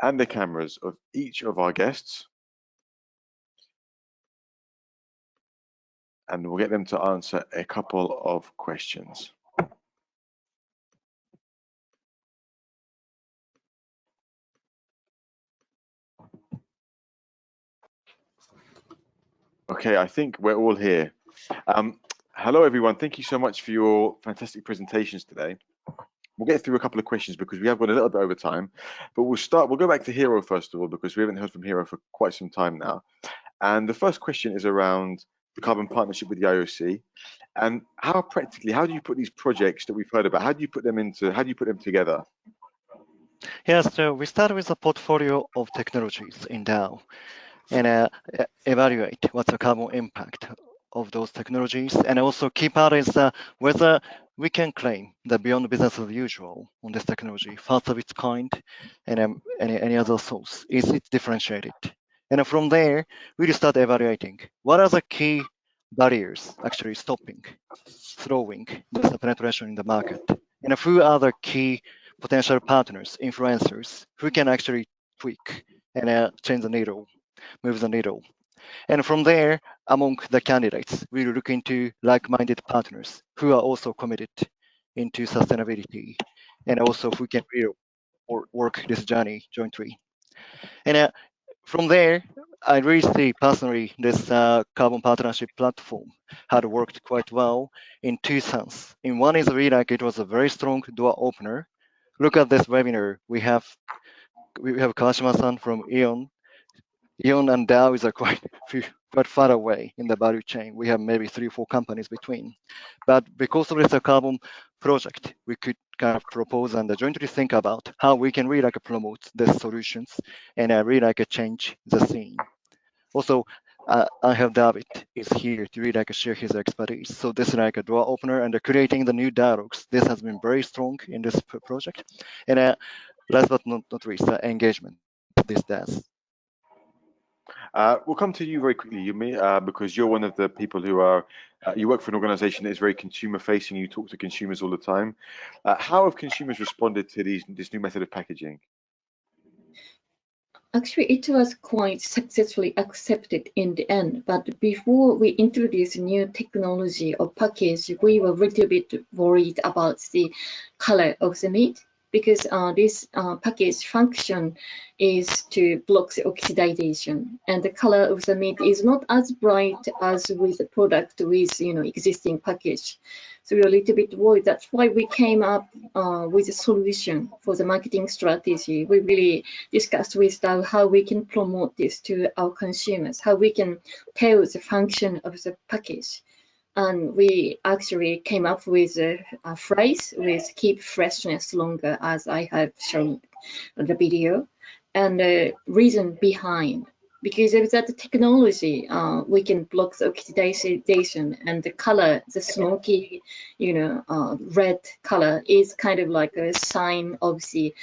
and the cameras of each of our guests, and we'll get them to answer a couple of questions. Okay, I think we're all here. Hello, everyone. Thank you so much for your fantastic presentations today. We'll get through a couple of questions because we have gone a little bit over time, but we'll go back to Hiro first of all, because we haven't heard from Hiro for quite some time now. And the first question is around the carbon partnership with the IOC, and how do you put these projects that we've heard about, how do you put them together? Yes, so we start with a portfolio of technologies in Dow and evaluate what's the carbon impact of those technologies. And also key part is whether we can claim that beyond business as usual on this technology, first of its kind, and any other source, is it differentiated? And from there, we start evaluating what are the key barriers actually slowing the penetration in the market, and who are the key potential partners, influencers, who can actually tweak and change the needle, move the needle. And from there, among the candidates, we look into like-minded partners who are also committed into sustainability, and also who can really work this journey jointly. And from there, I really see personally this carbon partnership platform had worked quite well in two senses. In one is really like it was a very strong door opener. Look at this webinar. We have Kawashima-san from Ion. Ion and Dow is quite far away in the value chain. We have maybe 3 or 4 companies between. But because of this carbon project, we could kind of propose and jointly think about how we can really promote these solutions and really change the scene. Also, I have David is here to really share his expertise. So this is a door opener and creating the new dialogues. This has been very strong in this project. And last but not least, the engagement this does. We'll come to you very quickly, Yumi, because you're one of the people who are, you work for an organization that is very consumer facing, you talk to consumers all the time. How have consumers responded to this new method of packaging? Actually, it was quite successfully accepted in the end, but before we introduced new technology or package, we were a little bit worried about the color of the meat. because this package function is to block the oxidation, and the color of the meat is not as bright as with the product with existing package. So we're a little bit worried. That's why we came up with a solution for the marketing strategy. We really discussed with how we can promote this to our consumers, how we can tell the function of the package. And we actually came up with a phrase with keep freshness longer, as I have shown in the video, and the reason behind. Because of that technology, we can block the oxidation, and the color, the smoky, red color is kind of like a sign of the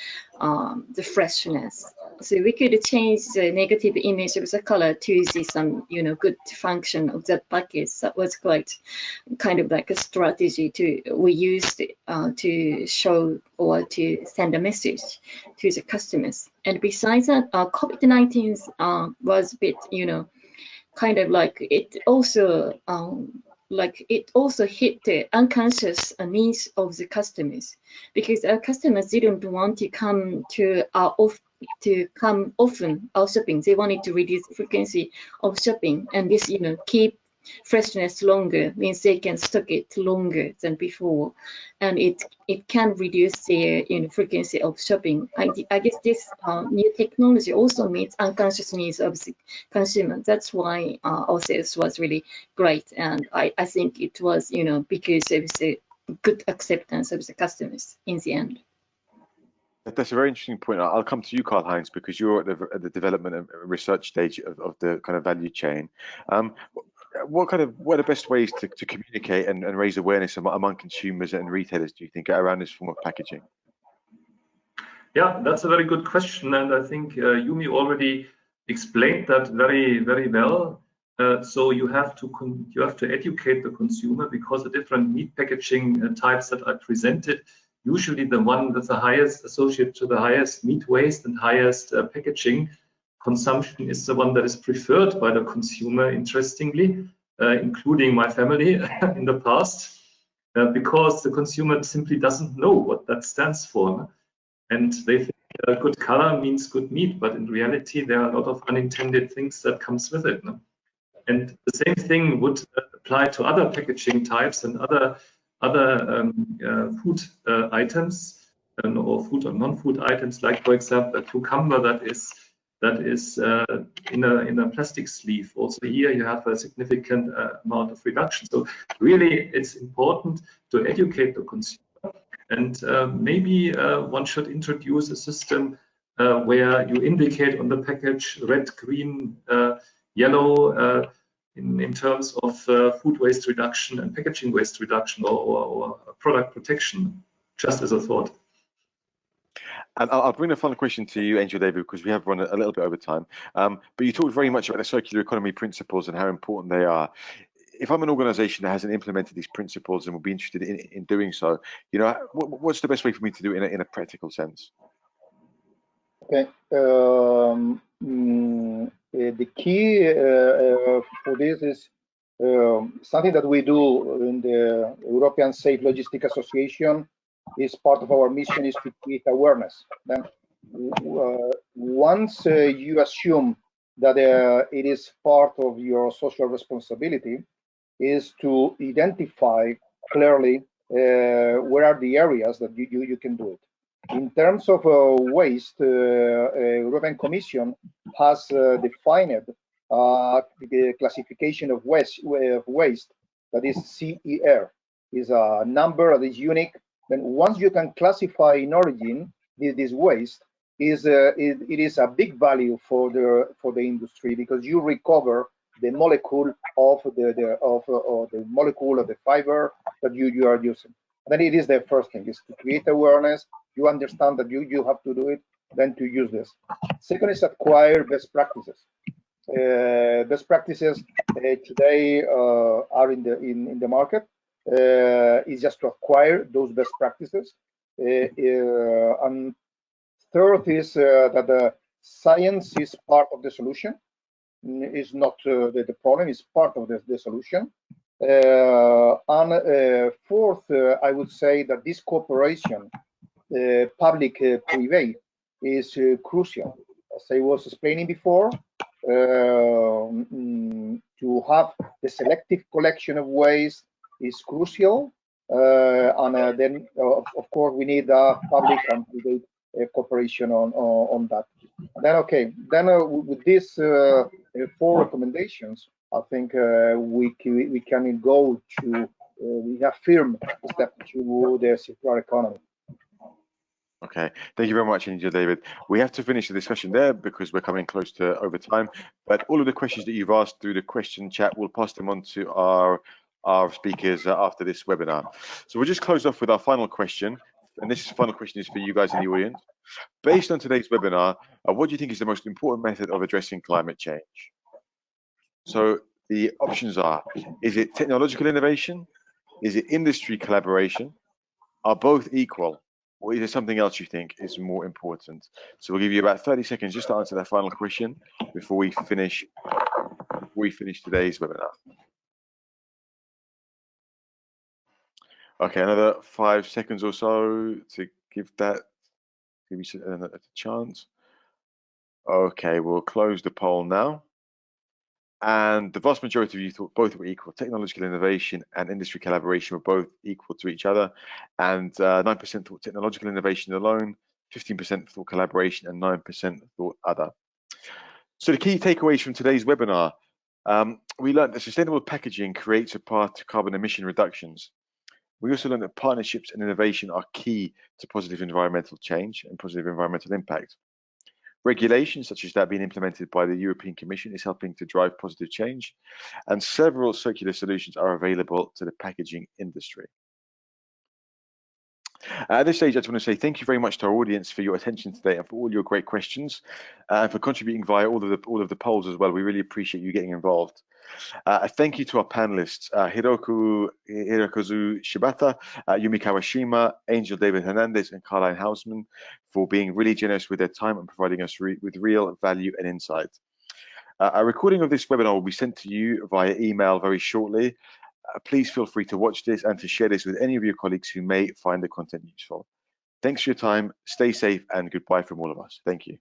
freshness. So we could change the negative image of the color to see some, good function of that package. That was quite kind of like a strategy we used to show or to send a message to the customers. And besides that, COVID-19 was a bit, kind of like it also hit the unconscious needs of the customers, because our customers didn't want to come often our shopping. They wanted to reduce the frequency of shopping, and this keep freshness longer means they can stock it longer than before, and it can reduce the frequency of shopping. I guess this new technology also meets unconscious needs of the consumer. That's why our sales was really great, and I think it was because of the good acceptance of the customers in the end. That's a very interesting point. I'll come to you, Karl-Heinz, because you're at the development and research stage of the kind of value chain. What are the best ways to communicate and raise awareness among consumers and retailers, do you think, around this form of packaging? Yeah, that's a very good question, and I think Yumi already explained that very, very well. So you have to educate the consumer, because the different meat packaging types that I presented, usually the one with the highest associated to the highest meat waste and highest packaging consumption is the one that is preferred by the consumer, interestingly, including my family in the past, because the consumer simply doesn't know what that stands for. And they think good color means good meat, but in reality, there are a lot of unintended things that comes with it. And the same thing would apply to other packaging types and other food items, or food or non-food items, like, for example, a cucumber that is in a plastic sleeve. Also here you have a significant amount of reduction. So really it's important to educate the consumer, and maybe one should introduce a system where you indicate on the package red, green, yellow in terms of food waste reduction and packaging waste reduction, or product protection, just as a thought. And I'll bring the final question to you, Angel David, because we have run a little bit over time. But you talked very much about the circular economy principles and how important they are. If I'm an organization that hasn't implemented these principles and will be interested in doing so, what's the best way for me to do it in a practical sense? Okay. The key for this is something that we do in the European Safe Logistics Association. Is part of our mission is to create awareness. Then once you assume that it is part of your social responsibility, is to identify clearly where are the areas that you can do it. In terms of waste, European Commission has defined the classification of waste that is CER, is a number that is unique. Then once you can classify in origin this waste, it is a big value for the industry, because you recover the molecule of the molecule of the fiber that you are using. And then it is the first thing, is to create awareness. You understand that you have to do it, then to use this. Second is acquire best practices. Best practices today are in the market. Is just to acquire those best practices. And third is that the science is part of the solution, is not the problem, is part of the solution. And fourth, I would say that this cooperation public-private is crucial. As I was explaining before, to have the selective collection of waste is crucial. And then, of course, we need public and private cooperation on that. Then, with these 4 recommendations, I think we can go to we have firm step to the circular economy. Okay, thank you very much, India, David. We have to finish the discussion there because we're coming close to overtime. But all of the questions that you've asked through the question chat, we'll pass them on to our speakers after this webinar. So we'll just close off with our final question. And this final question is for you guys in the audience. Based on today's webinar, what do you think is the most important method of addressing climate change? So the options are, is it technological innovation? Is it industry collaboration? Are both equal? Or is there something else you think is more important? So we'll give you about 30 seconds just to answer that final question before we finish today's webinar. Okay, another 5 seconds or so to give you a chance. Okay, we'll close the poll now. And the vast majority of you thought both were equal. Technological innovation and industry collaboration were both equal to each other. And 9% thought technological innovation alone, 15% thought collaboration, and 9% thought other. So the key takeaways from today's webinar, we learned that sustainable packaging creates a path to carbon emission reductions. We also learned that partnerships and innovation are key to positive environmental change and positive environmental impact. Regulation, such as that being implemented by the European Commission, is helping to drive positive change, and several circular solutions are available to the packaging industry. At this stage, I just want to say thank you very much to our audience for your attention today and for all your great questions, and for contributing via all of the polls as well. We really appreciate you getting involved. A thank you to our panelists, Hirokazu Shibata, Yumi Kawashima, Angel David Hernandez, and Caroline Hausman for being really generous with their time and providing us with real value and insight. A recording of this webinar will be sent to you via email very shortly. Please feel free to watch this and to share this with any of your colleagues who may find the content useful. Thanks for your time, stay safe, and goodbye from all of us. Thank you.